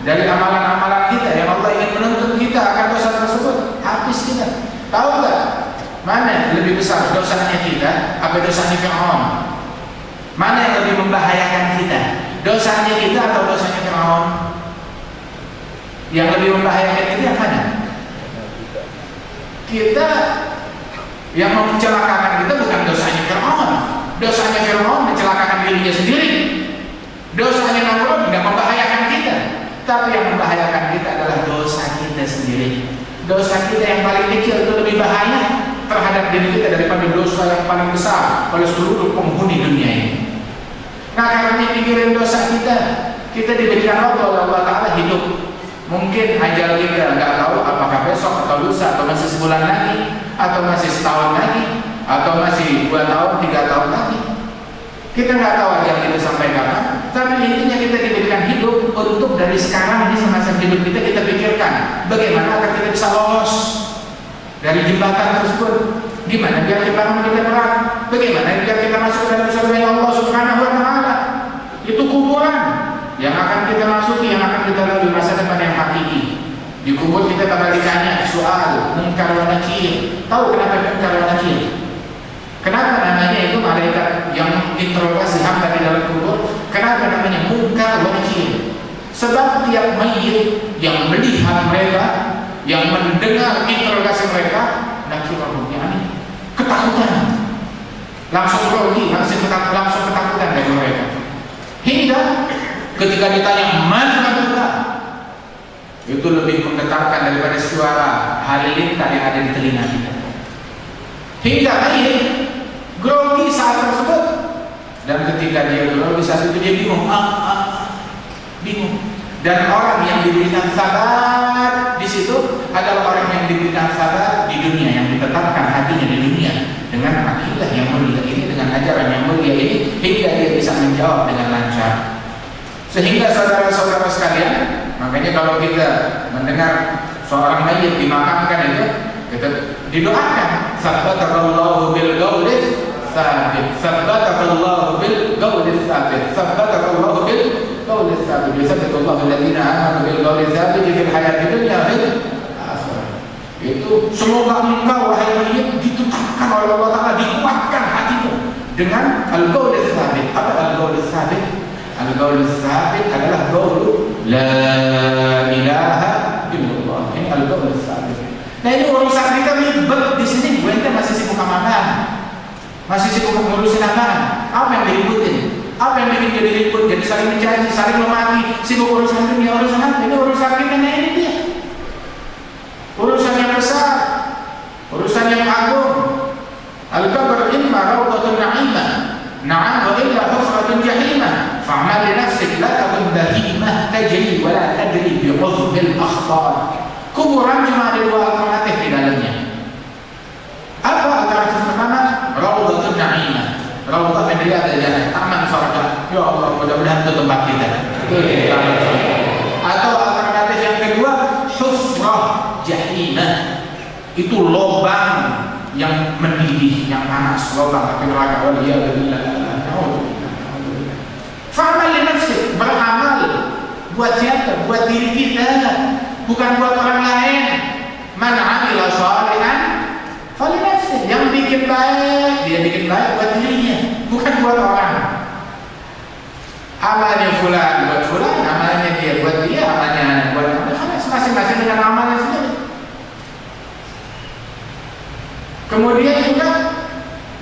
dari amalan-amalan kita yang Allah ingin menuntut kita akan dosa tersebut, habis kita. Tahu nggak mana yang lebih besar dosanya kita, apa dosanya Fir'aun? Mana yang lebih membahayakan kita, dosanya kita atau dosanya Fir'aun? Yang lebih membahayakan kita yang mana? Kita yang mencelakakan kita bukan dosanya Fir'aun. Dosanya Fir'aun mencelakakan dirinya sendiri. Dosanya Namrud tidak membahayakan kita, tapi yang membahayakan kita adalah dosa kita sendiri. Dosa kita yang paling kecil itu lebih bahaya terhadap diri kita daripada dosa yang paling besar oleh seluruh penghuni dunia ini. Nah, karena pikirin dosa kita diberikan waktu oleh Allah Ta'ala hidup. Mungkin ajal kita nggak tahu apakah besok atau lusa, atau masih sebulan lagi, atau masih setahun lagi, atau masih 2 tahun, 3 tahun lagi. Kita nggak tahu ajal kita sampai kapan. Tapi intinya kita diberikan hidup untuk dari sekarang ini semasa hidup kita pikirkan bagaimana agar kita bisa lolos dari jembatan tersebut. Gimana biar timbangan kita berat? Bagaimana biar kita masuk dalam surga Allah Subhanahu wa Ta'ala? Itu kuburan yang akan kita masuki, yang akan kita lalui masa depan yang hakiki. Di kubur kita bakal ditanya soal munkar wa nakir. Tahu kenapa munkar wa nakir? Kenapa namanya itu malaikat yang interogasi hamba di dalam kubur? Kenapa namanya munkar wa nakir? Sebab tiap mayit yang melihat mereka, yang mendengar interogasi mereka, nakir yakni ketakutan, langsung grogi, langsung ketakutan dari mereka. Hingga ketika ditanya man rabbuna, itu lebih menggetarkan daripada suara halilintar yang ada di telinga kita. Hingga mayit grogi saat tersebut, dan ketika dia grogi saat itu dia bingung, bingung. Dan orang yang diberikan sabar di situ adalah orang yang diberikan sabar di dunia, yang ditetapkan hatinya di dunia dengan akidah yang mulia ini, dengan ajaran yang mulia ini, hingga dia bisa menjawab dengan lancar. Sehingga saudara-saudara sekalian, makanya kalau kita mendengar seorang mayit dimakamkan itu, kita didoakan, sabbatakallahu bil qaulis tsabit, sabbatakallahu bil qaulis tsabit, sabbatakallahu bil qaulis tsabit, yusabbitallahu alladziina aamanu bil qaulis tsabit fil hayatid dunya fil akhirah. Itu semoga engkau wahai mayit ditetapkan oleh Allah Taala, dikuatkan hatimu dengan al-qaulis tsabit. Apa al-qaulis tsabit? Al-qaulus tsabit adalah qaul la ilaha illallah. Ini al-qaulus tsabit. Nah, ini urusan kita ribet di sini. Gue masih sibuk amalan, masih sibuk ngurusin amalan. Apa yang diributin? Apa yang bikin jadi ribut? Jadi saling mencaci, saling memaki, sibuk urusan dunia, urusan apa? Ini urusan kita. Nah, ini dia urusan yang besar, urusan yang agung. Al-qabr imma rawdatun na'imah, na'am wa illa hufratun jahimah. Fa'mal li nafsik la takun bahimah tajri wa la tadri bi uzbil akhtar. Kuburan cuma ada dua alternatif di dalamnya. Apa alternatif pertama? Raudhatun na'imah. Raudhah yang dilihat dari jalan, taman surga. Ya Allah, mudah-mudahan itu tempat kita. Taman surga. Atau alternatif yang kedua, hufrah jahimah. Itu lubang yang mendidih, yang panas, lubang api neraka. Waliyadzubillah. Fa'amal li nafsik, beramal buat siapa? Buat diri kita, bukan buat orang lain. Man 'amila shalihan fali nafsih. Yang bikin baik, dia bikin baik buat dirinya, bukan buat orang. Amalnya fulan buat fulan, amalnya dia buat dia, amalnya buat masing-masing dengan amalnya sendiri. Kemudian juga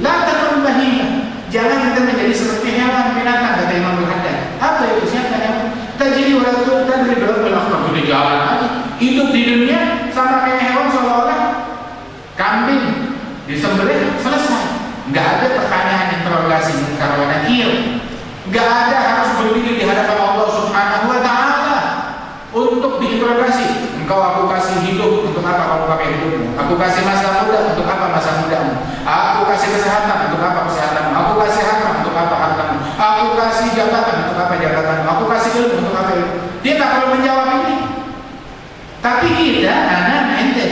la takun bahimah. Jangan kita menjadi seperti hewan binatang, kata Imam Al-Haddad. Apa itu? Siapa hewan? Tajri wa la tadri bil akhbar. Itu jalan aja. Hidup di dunia sama kayak hewan, seolah-olah kambing disembelih selesai. Enggak ada pertanyaan interogasi munkar wa nakir. Enggak ada harus berdiri di hadapan Allah Subhanahu wa taala untuk diinterogasi. Engkau aku kasih hidup, untuk apa kamu pakai hidupmu? Aku kasih masa muda, untuk apa masa mudamu? Aku kasih kesehatan, untuk apa kesehatanmu? Aku kasih harta, untuk apa hartamu? Aku kasih jabatan, untuk apa jabatanmu? Aku kasih ilmu, untuk apa ilmu? Dia tak perlu menjawab ini. Tapi kita, anak ente,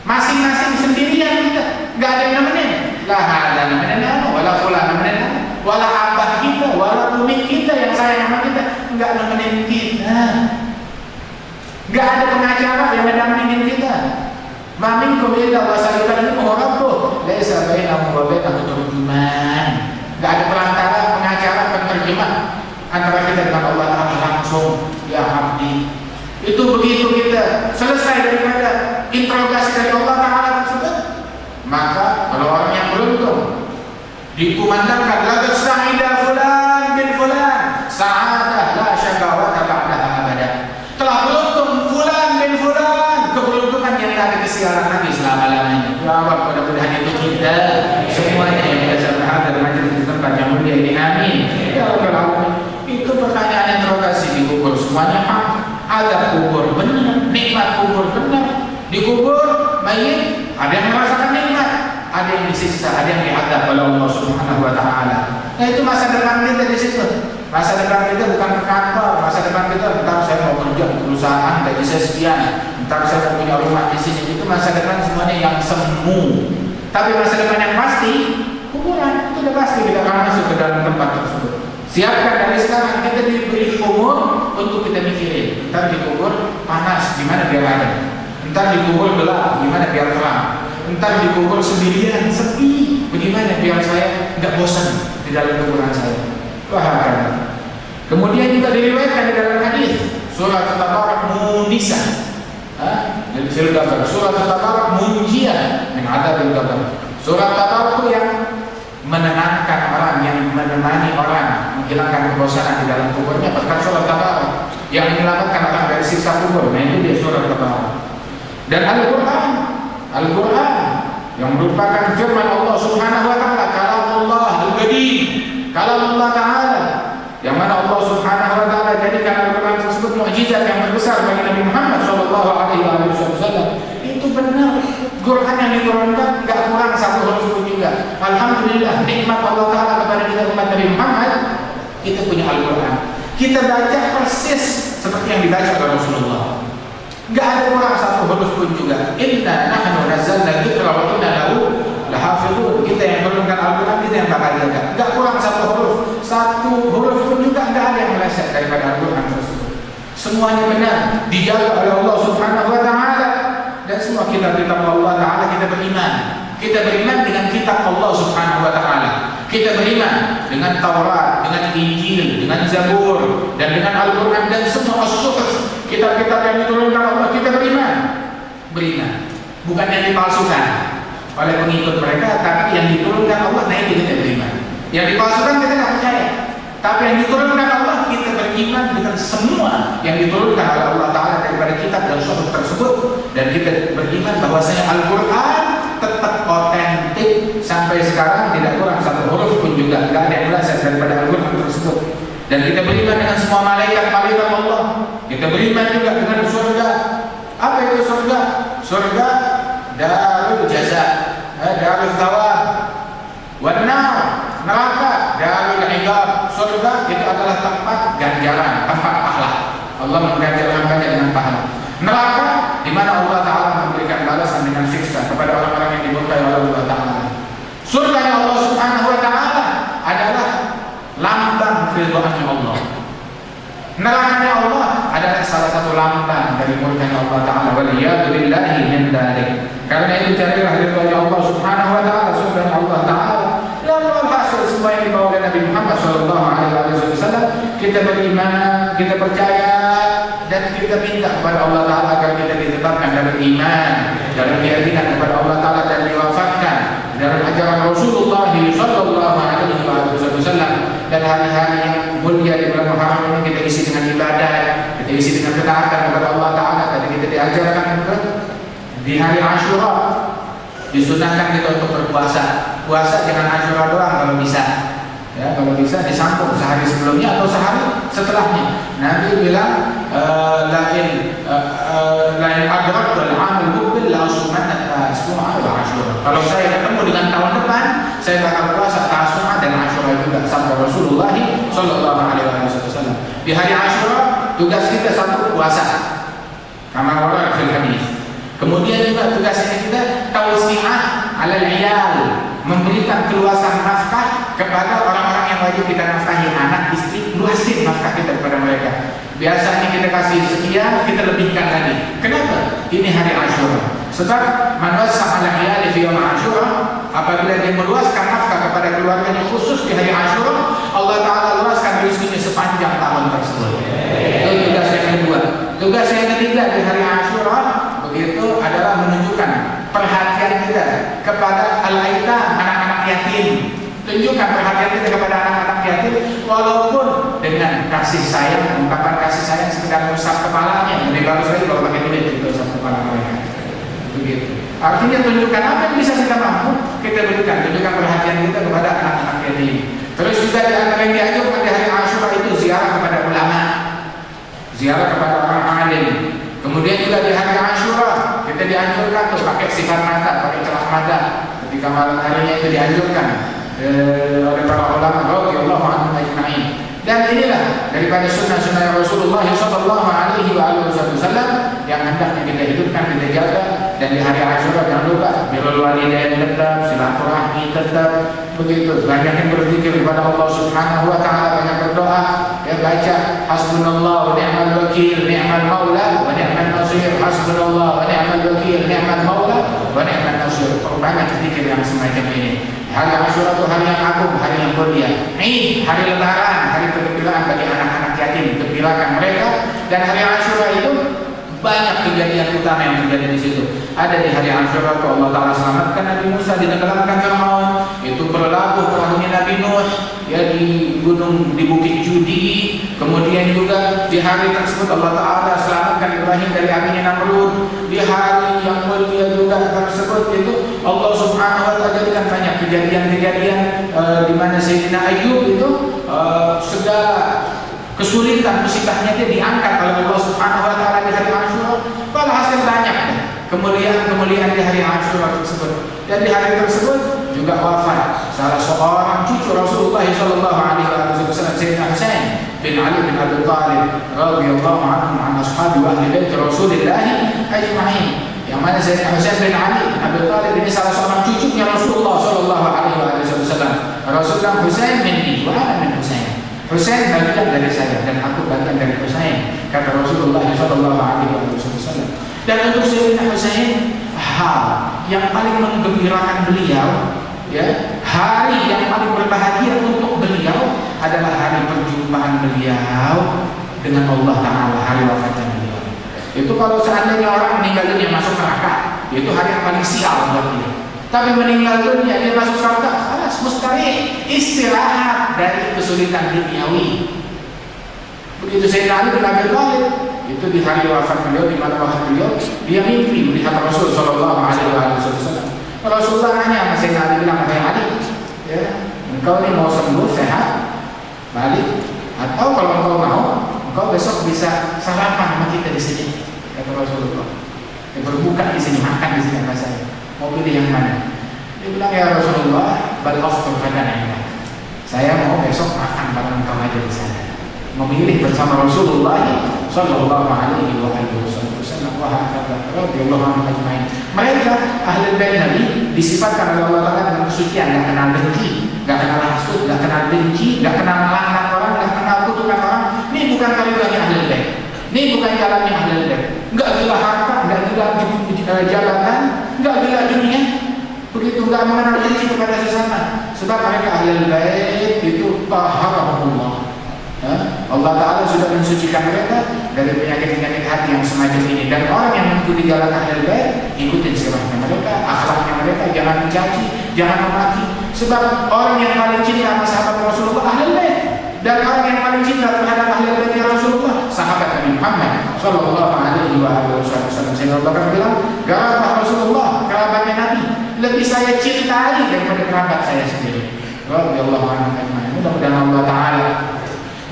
masing-masing sendirian kita, nggak ada yang nemenin. Lah ada nemenin apa? Wala fulan nemenin apa? Wala abah kita, wala umi kita yang sayang sama kita, nggak nemenin kita. Nggak ada pengacara yang mendampingin kita. Ma minkum illa wasalukallahu rabbuh laisa bainahu wa bainahu turjuman. Nggak ada perantara, pengacara, penerjemah antara kita dengan Allah Taala langsung. Ya abdi. Itu begitu kita selesai daripada interogasi dari Allah Taala tersebut, maka kalau orang yang beruntung dikumandangkan laqad sa'ida fulan bin fulan sa'adah la syaqawata ba'daha abada. Telah beruntung fulan bin fulan, keberuntungan yang tidak ada kesialan lagi selama-lamanya. Ya Allah, mudah-mudahan itu kita semuanya yang bisa berhadir majelis di tempat yang mulia ini. Amin. Ya Rabbal alamin. Itu pertanyaan interogasi di kubur semuanya hak. Ada kubur benar, nikmat kubur benar. Di kubur mayit ada yang merasakan nikmat, ada yang disiksa, ada yang diadab oleh Allah Subhanahu wa taala. Nah, itu masa depan kita di situ. Masa depan kita bukan ke kantor, masa depan kita entar saya mau kerja di perusahaan gaji saya sekian, entar saya mau punya rumah di sini. Itu masa depan semuanya yang semu. Tapi masa depan yang pasti kuburan, itu udah pasti kita akan masuk ke dalam tempat tersebut. Siapkan dari sekarang, kita diberi umur untuk kita mikirin. Ntar dikubur panas, gimana biar ada? Ntar dikubur gelap, gimana biar terang? Ntar dikubur sendirian, sepi, bagaimana biar saya nggak bosan di dalam kuburan saya? Wah, kemudian juga diriwayatkan di dalam hadis surat Tabarak Munisa, surat Tabarak Munjia min adabil qabr. Surat Tabarak itu yang menenangkan orang, yang menemani orang, menghilangkan kebosanan di dalam kuburnya. Bahkan surat Tabarak yang menyelamatkan orang dari siksa kubur. Nah itu dia surat Tabarak. Dan Al-Quran yang merupakan firman Allah Subhanahu wa taala, kalamullah al-qadim, kalamullah taala, yang mana Allah Subhanahu wa taala jadikan Al-Quran tersebut mukjizat yang terbesar bagi Nabi Muhammad sallallahu alaihi wasallam. Itu benar, Quran yang diturunkan enggak kurang satu huruf pun juga. Alhamdulillah, nikmat Allah taala kepada kita umat Nabi Muhammad, kita punya Al-Quran. Kita baca persis seperti yang dibaca oleh Rasulullah. Enggak ada kurang satu huruf pun juga. Inna nahnu nazzalna dzikra wa inna lahu lahafizun. Kita yang menurunkan Al-Quran, kita yang bakal jaga. Enggak kurang satu huruf pun juga enggak ada yang meleset daripada Al-Quran tersebut. Semuanya benar, dijaga oleh Allah Subhanahu wa taala. Dan semua kitab Allah taala kita beriman. Kita beriman dengan kitab Allah Subhanahu wa taala. Kita beriman dengan Taurat, dengan Injil, dengan Zabur, dan dengan Al-Quran dan semua as-suhuf, kitab-kitab yang diturunkan Allah. Kita beriman. Bukan yang dipalsukan oleh pengikut mereka, tapi yang diturunkan Allah. Nah itu kita beriman. Yang dipalsukan kita tidak percaya. Tapi yang diturunkan Allah, kita beriman dengan semua yang diturunkan oleh Allah taala daripada kitab dan suhuf tersebut. Dan kita beriman bahwasanya Al-Quran tetap otentik sampai sekarang, tidak kurang satu huruf pun juga, tidak ada yang meleset daripada Al-Quran tersebut. Dan kita beriman dengan semua malaikat-malaikat Allah. Kita beriman juga dengan surga. Apa itu surga? Surga darul jaza, darul thawab. Wan nar, neraka darul iqab. Surga itu adalah tempat ganjaran, tempat pahala. Allah mengganjar hambanya dengan pahala. Neraka di mana Allah taala memberikan balasan dengan siksa kepada orang-orang yang dimurkai oleh Allah taala. Surga yang Allah Subhanahu wa taala adalah lambang keridhaannya Allah. Nerakanya Allah adalah salah satu lambang dari murkanya Allah taala. Waliyadu billahi min dzalik. Karena itu carilah ridhonya Allah Subhanahu wa taala, surga Allah taala. Lalu hasil semua yang dibawa oleh Nabi Muhammad sallallahu alaihi wasallam, kita beriman, kita percaya, dan kita minta kepada Allah taala agar kita ditetapkan dalam iman, dalam keyakinan kepada Allah taala, dan diwafatkan dalam ajaran Rasulullah sallallahu alaihi wasallam. Dan hari-hari yang mulia di bulan Muharram ini kita isi dengan ibadah, kita isi dengan ketaatan kepada Allah taala. Tadi kita diajarkan di hari Asyura disunahkan kita untuk berpuasa. Puasa jangan Asyura doang kalau bisa. Ya, kalau bisa disambung sehari sebelumnya atau sehari setelahnya. Nabi bilang lain adrak wal amal mukbil la asumanna tasbu'a wa Asyura. Kalau saya ketemu dengan tahun depan, saya bakal puasa Tasu'a dan Asyura juga, sampai Rasulullah sallallahu alaihi wasallam. Di hari Asyura tugas kita satu puasa. Kama warad fil hadis. Kemudian juga tugasnya kita tausi'ah 'alal 'iyal, memberikan keluasan nafkah kepada orang-orang yang wajib kita nafkahi, anak, istri, luasin nafkah kita kepada mereka. Biasanya kita kasih sekian, kita lebihkan lagi. Kenapa? Ini hari Asyura. Sebab man wassa 'ala 'iyali fi yawm Asyura, apabila dia meluaskan nafkah kepada keluarganya khusus di hari Asyura, Allah taala luaskan rezekinya sepanjang tahun tersebut. Itu tugas yang kedua. Tugas yang ketiga di hari Asyura begitu adalah menunjukkan perhatian kita kepada al-aitam, anak-anak yatim. Tunjukkan perhatian kita kepada anak-anak yatim, walaupun dengan kasih sayang, ungkapan kasih sayang sekedar usap kepalanya. Lebih bagus lagi kalau pakai duit itu usap kepala mereka. Begitu. Artinya tunjukkan apa yang bisa kita mampu, kita berikan. Tunjukkan perhatian kita kepada anak-anak yatim. Terus juga di antara yang dianjurkan di hari Asyura itu ziarah kepada ulama, ziarah kepada orang alim. Kemudian juga di hari Asyura kita dianjurkan tuh pakai sifat mata, pakai celah mata. Ketika malam harinya itu dianjurkan oleh para ulama radhiyallahu anhum ajma'in. Dan inilah daripada sunnah-sunnah Rasulullah sallallahu alaihi wasallam yang hendaknya kita hidupkan, kita jaga, Dan di hari Asyura jangan lupa birrul walidain tetap, silaturahmi tetap, begitu. Banyakin berzikir kepada Allah Subhanahu wa taala, banyak berdoa, ya baca hasbunallah wa ni'mal wakil, ni'mal maula wa ni'mal nasir, hasbunallah wa ni'mal wakil, ni'mal maula wa ni'mal nasir. Banyak zikir yang semacam ini. Hari Asyura itu hari yang agung, hari yang mulia. Ini hari lebaran, hari kegembiraan bagi anak-anak yatim, gembirakan mereka. Dan hari Asyura itu banyak kejadian utama yang terjadi di situ. Ada di hari Asyura itu Allah Taala selamatkan Nabi Musa ditenggelamkan Firaun. Itu berlabuh perahunya Nabi Nuh ya di gunung di Bukit Judi. Kemudian juga di hari tersebut Allah Taala selamatkan Ibrahim dari apinya Namrud. Di hari yang mulia juga tersebut itu Allah Subhanahu wa taala jadikan banyak kejadian-kejadian di mana Sayyidina Ayyub itu segala kesulitan musibahnya dia diangkat oleh Allah Subhanahu wa taala di hari Asyura. Hasil banyak kemuliaan di hari Asyura tersebut. Dan di hari tersebut juga wafat salah seorang cucu Rasulullah sallallahu alaihi wasallam, Sayyidina Husain bin Ali bin Abi Thalib radhiyallahu anhu an ashabi wa ahli bait Rasulillah ajma'in. Yang mana Sayyidina Husain bin Ali bin Abi Thalib ini salah seorang cucunya Rasulullah sallallahu alaihi wasallam. Rasulullah Husain minni wa ana min Husain. Husain bagian dari saya dan aku bagian dari Husain, kata Rasulullah sallallahu alaihi wasallam. Dan untuk Sayyidina Husain, hal yang paling menggembirakan beliau, ya, hari yang paling berbahagia untuk beliau adalah hari perjumpaan beliau dengan Allah Taala, hari wafatnya beliau. Itu kalau seandainya orang meninggal dunia masuk neraka, itu hari yang paling sial buat dia. Tapi meninggal dunia dia masuk surga, alas mustahil, istirahat dari kesulitan duniawi. Begitu Sayyidina Ali bin Abi Thalib itu di hari wafat beliau, di mana wafat beliau, dia mimpi melihat Rasul sallallahu alaihi wasallam. Rasulullah nanya sama Sayyidina Ali, bilang, "Hai Ali, ya, engkau ini mau sembuh sehat, balik, atau kalau engkau mau, engkau besok bisa sarapan sama kita di sini," kata Rasulullah. Ya, berbuka di sini, makan di sini sama saya. Mau pilih yang mana? Dia bilang, "Ya Rasulullah, bal aftur fadana." Saya mau besok makan bareng engkau aja di sana. Memilih bersama Rasulullah sallallahu alaihi wasallam wa hakadha radhiyallahu anhu ajma'in. Mereka ahli bait Nabi disifatkan oleh Allah Taala dengan kesucian, enggak kenal dengki, enggak kenal hasud, enggak kenal benci, enggak kenal melaknat orang, enggak kenal kutukan orang. Ini bukan karidahnya ahli bait. Ini bukan jalannya ahli bait. Enggak gila harta, enggak gila jabatan, enggak gila dunia. Begitu, enggak mengenal benci kepada sesama. Sebab mereka ahli bait itu taharahumullah. Allah Ta'ala sudah mensucikan mereka dari penyakit-penyakit hati yang semacam ini. Dan orang yang mengikuti jalan Ahlul Bait, ikutin sirahnya mereka, akhlaknya mereka, jangan mencaci, jangan memaki. Sebab orang yang paling cinta sama sahabat Rasulullah Ahlul Bait, dan orang yang paling cinta terhadap Ahlul Bait Rasulullah sahabat Nabi Muhammad sallallahu alaihi wasallam. Sehingga Allah Ta'ala bilang, kerabat Rasulullah, kerabatnya Nabi, lebih saya cintai daripada kerabat saya sendiri. Radhiyallahu anhu ajma'in. Mudah-mudahan Allah Ta'ala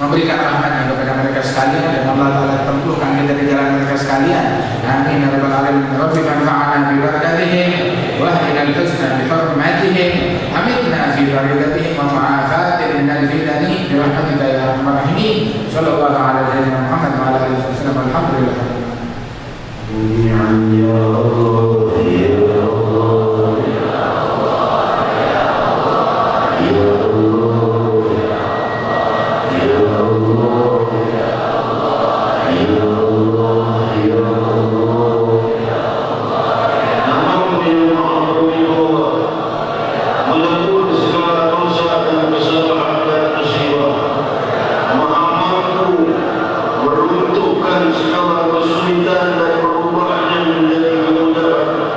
memberikan rahmatnya kepada mereka sekalian, dan Allah Ta'ala tempuhkan kita di jalan mereka sekalian. Amin ya rabbal alamin. Rabbana fa'alna bi barakatihim wa ahdina al-husna bi hurmatihim, amitna fi baradatihim wa ma'afatin min al-fitani bi rahmatika ya arhamar rahimin. Sallallahu ala sayyidina Muhammad wa ala alihi wasallam. Alhamdulillah. Ya Allah, ya Allah, ya Allah, ya Allah, ya Allah. Segala kesulitan dan perubahan menjadi kemudahan.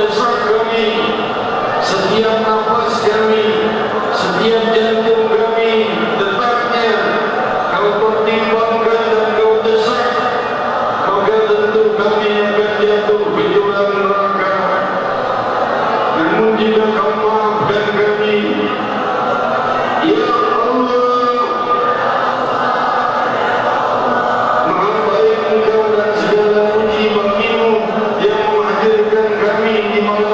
desak kami, setiap nafas kami, setiap jantung kami, detaknya Kau pertimbangkan dan Kau desak, maka tentu kami akan jatuh ke jurang neraka. Namun jika Kau maafkan kami, ya Allah, maha baik Engkau dan segala puji bagimu yang menghadirkan kami di malam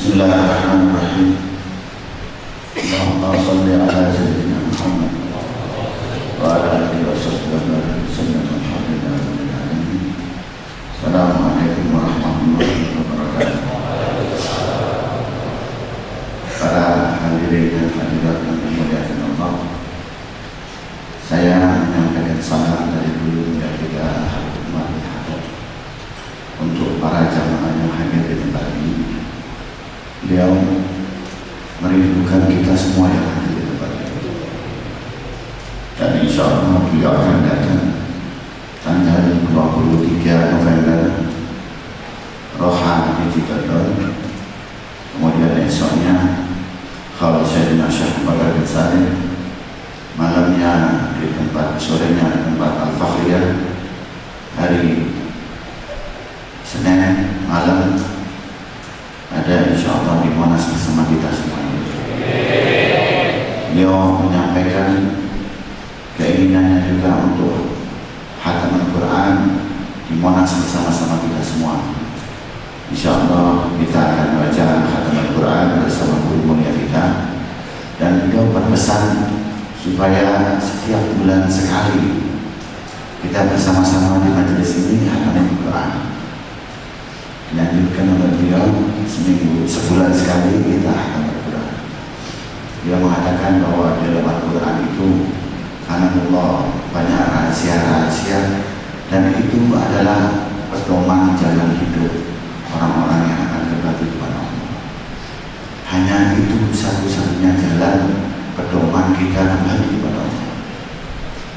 Bismillahirrahmanirrahim. Allahumma salli ala sayyidina Muhammad wa ala alihi wa sahbihi wasallam. Assalamualaikum warahmatullahi wabarakatuh. Para hadirin dan hadirat yang dimuliakan Allah, saya menyampaikan salam dari dulu dan juga umat untuk para jamaah yang hadir di tempat ini. Beliau merindukan kita semua yang hadir di tempat ini, dan insya Allah beliau akan datang tanggal 23 November Rohani di Jeddah. Kemudian esoknya kalau Sayyidina Syekh Bakar bin Salim, malamnya di tempat, sorenya di tempat Al-Fakhriyah, hari Senin malam ada insya Allah di Monas bersama kita semuanya. Beliau menyampaikan keinginannya juga untuk khatam Al-Quran di Monas bersama-sama kita semua. Insya Allah kita akan baca khatam Al-Quran bersama guru mulia kita, dan beliau berpesan supaya setiap bulan sekali kita bersama-sama di majelis ini khatam Al-Quran. Dilanjutkan oleh beliau sebulan sekali kita khatam Al-Quran. Dia mengatakan bahwa dalam Al-Quran itu Allah banyak rahasia-rahasia, dan itu adalah pedoman jalan hidup orang-orang yang akan berbakti kepada Allah. Hanya itu satu-satunya jalan pedoman kita kembali kepada Allah.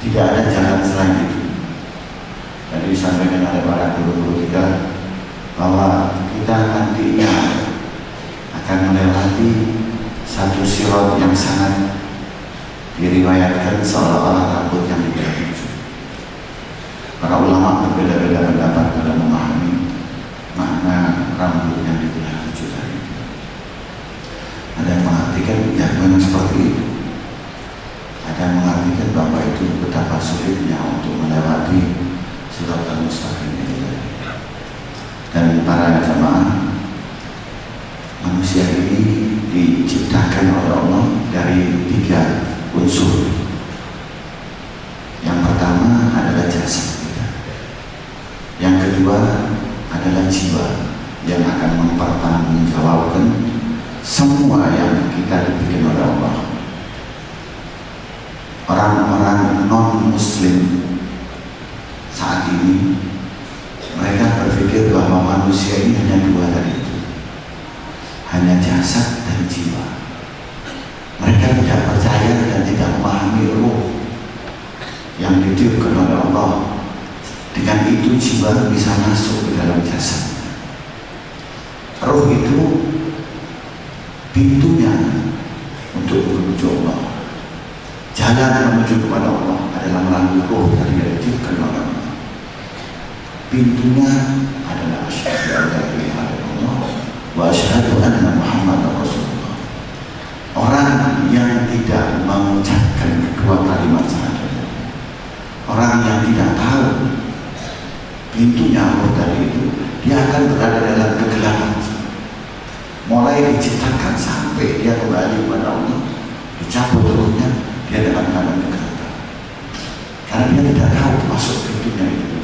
Tidak ada jalan selain itu. Tadi disampaikan oleh para guru-guru kita bahwa kita nantinya akan melewati satu sirat yang sangat diriwayatkan seolah-olah rambut yang dibelah 7. Para ulama berbeda-beda pendapat dalam memahami makna rambut yang dibelah 7 tadi. Ada yang mengartikan ya memang seperti itu. Ada yang mengartikan bahwa itu betapa sulitnya untuk melewati surat Al-Mustaqim itu tadi. Dan para jamaah, manusia ini diciptakan oleh Allah dari 3 unsur. Yang pertama adalah jasad kita. Yang kedua adalah jiwa yang akan mempertanggungjawabkan semua yang kita dibikin oleh Allah. Orang-orang non-muslim saat ini mereka berpikir bahwa manusia ini hanya 2 tadi itu, hanya jasad dan jiwa. Mereka tidak percaya dan tidak memahami ruh yang ditiupkan oleh Allah. Dengan itu jiwa bisa masuk ke dalam jasad. Ruh itu pintunya untuk menuju Allah. Jalan menuju kepada Allah adalah melalui ruh yang ditiupkan oleh Allah. Pintunya adalah asyhadu an la ilaha illallah wa asyhadu anna Muhammadar Rasulullah. Orang yang tidak mengucapkan kedua kalimat syahadat, orang yang tidak tahu pintunya Allah tadi itu, dia akan berada dalam kegelapan. Mulai diciptakan sampai dia kembali kepada Allah, dicabut ruhnya, dia dalam keadaan kegelapan. Karena dia tidak tahu masuk pintunya itu.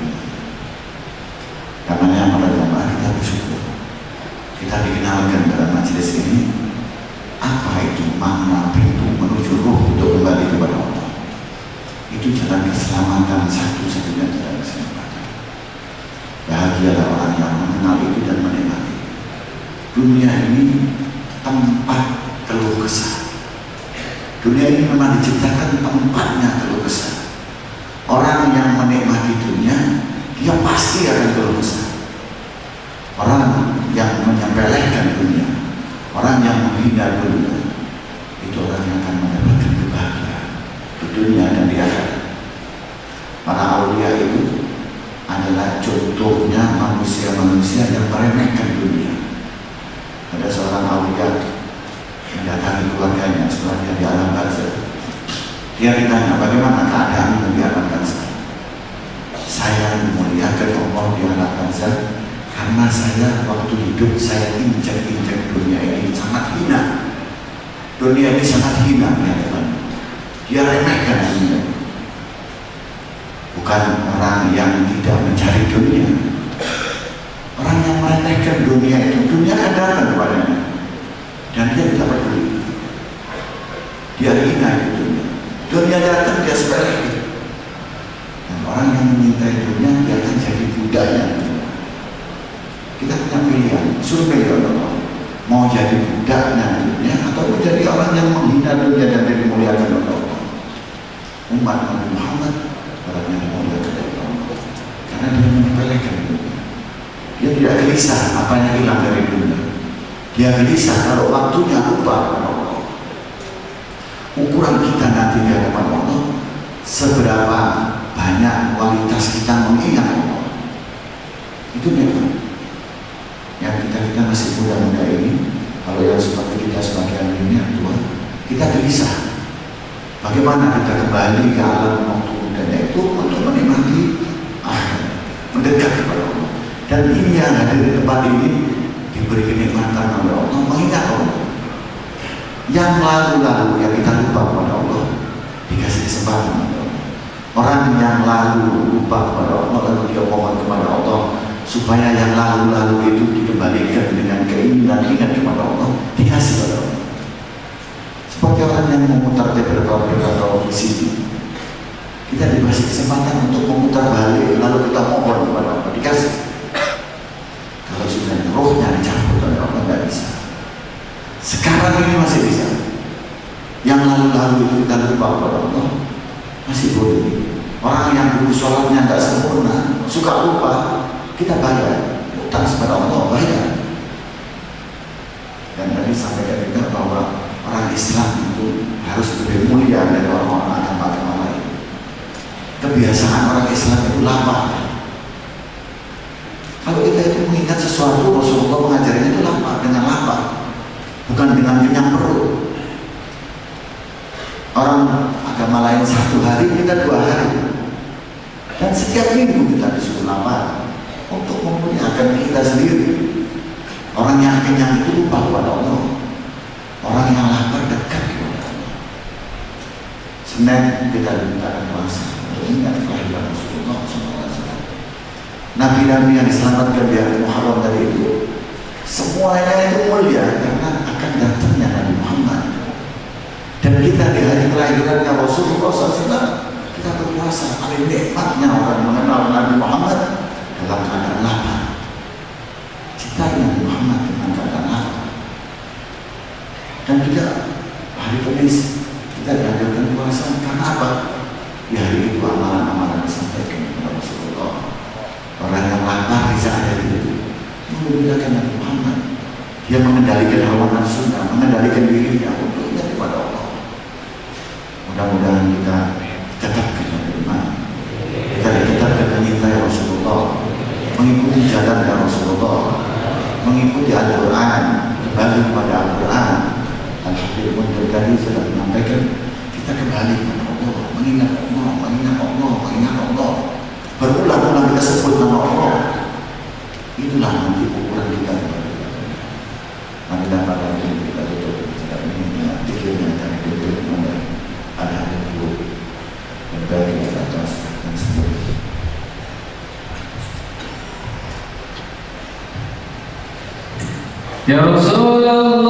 Karenanya pada jamaah kita bersyukur kita dikenalkan dalam majelis ini apa itu makna pintu menuju ruh untuk kembali kepada Allah. Itu jalan keselamatan, satu-satunya jalan keselamatan. Bahagialah orang yang mengenal itu dan menikmati. Dunia ini tempat keluh kesah. Dunia ini memang diciptakan tempatnya keluh kesah. Orang yang menikmati dunia, dia pasti akan keluh kesah. Orang yang menyepelekan dunia, orang yang menghina dunia, itu orang yang akan mendapatkan kebahagiaan di dunia dan di akhirat. Para aulia itu adalah contohnya manusia-manusia yang meremehkan dunia. Ada seorang aulia mendatangi keluarganya setelah dia di alam barzakh. Dia ditanya, bagaimana keadaan di alam barzakh? Saya memuliakan Allah di alam barzakh Karena saya waktu hidup saya injak-injak dunia ini sangat hina. Dunia ini sangat hina, ya teman. Dia remehkan dunia. Bukan orang yang tidak mencari dunia. Orang yang meremehkan dunia itu, dunia akan datang kepadanya dan dia tidak peduli. Dia hina itu dunia. Dunia datang dia sepele. Dan orang yang menyintai dunia dia akan jadi budaknya. Kita punya pilihan, survei Allah, mau jadi budaknya dunia atau menjadi orang yang menghina dunia dan dimuliakan oleh Allah. Umat Nabi Muhammad orang yang dimuliakan oleh Allah, karena dia menyepelekan dunia. Dia tidak gelisah apa yang hilang dari dunia. Dia gelisah kalau waktunya lupa kepada Allah. Ukuran kita nanti di hadapan Allah, seberapa banyak kualitas kita mengingat Allah. Itu memang yang kita masih muda-muda ini, kalau yang seperti kita sebagian ini yang tua, kita gelisah. Bagaimana kita kembali ke alam waktu mudanya itu untuk menikmati mendekat kepada Allah. Dan ini yang hadir di tempat ini diberi kenikmatan oleh Allah, mengingat Allah. Yang lalu-lalu yang kita lupa kepada Allah dikasih kesempatan kepada Allah. Orang yang lalu lupa kepada Allah lalu dia mohon kepada Allah supaya yang lalu-lalu itu dikembalikan dengan keinginan ingat kepada Allah, dikasih kepada Allah. Seperti orang yang memutar tape-recorder atau VCD, kita dikasih kesempatan untuk memutar balik lalu kita mohon kepada Allah, dikasih. Kalau sudah rohnya dicabut oleh Allah nggak bisa. Sekarang ini masih bisa. Yang lalu-lalu itu kita lupa kepada Allah masih boleh. Orang yang dulu sholatnya nggak sempurna, suka lupa, kita bayar, utang kepada Allah bayar. Dan tadi sampaikan juga bahwa orang Islam itu harus lebih mulia dari orang-orang agama-agama lain. Kebiasaan orang Islam itu lapar. Kalau kita itu mengingat sesuatu, Rasulullah mengajarinya itu lapar, dengan lapar, bukan dengan kenyang perut. Orang agama lain 1 hari, kita 2 hari. Dan setiap minggu kita disuruh lapar untuk memuliakan kita sendiri. Orang yang kenyang itu lupa kepada Allah. Orang yang lapar dekat kepada Allah. Senin kita dimintakan puasa untuk ingat kelahiran Rasulullah SAW. Nabi-nabi yang diselamatkan di hari Muharram dari itu, semuanya itu mulia karena akan datangnya Nabi Muhammad. Dan kita di hari kelahirannya Rasulullah SAW, kita berpuasa. Paling nikmatnya orang mengenal Nabi Muhammad dalam keadaan lapar. Cintai Nabi Muhammad dengan keadaan lapar. Dan juga hari Kamis kita dihadirkan puasa karena apa? Di hari itu amalan-amalan disampaikan kepada Rasulullah. Orang yang lapar di saat hari itu memuliakan Nabi Muhammad. Dia mengendalikan hawa nafsunya, mengendalikan dirinya untuk ingat kepada Allah. Mudah-mudahan kita tetap beriman, kita tetap mencintai Rasulullah, mengikuti jalan dari Rasulullah, mengikuti Al-Quran, kembali kepada Al-Quran. Al-Habib Mundur tadi sudah menyampaikan kita kembali kepada Allah, mengingat Allah, mengingat Allah, mengingat Allah. Berulang-ulang kita sebut nama Allah. Itulah nanti ukuran kita. Marilah pada hari ini kita tutup kita ini pikirnya dari diri kita. Ada dulu yang baik di atas dan seterusnya. Ya Rasulullah,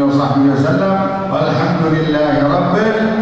وصحبه وسلم والحمد لله رب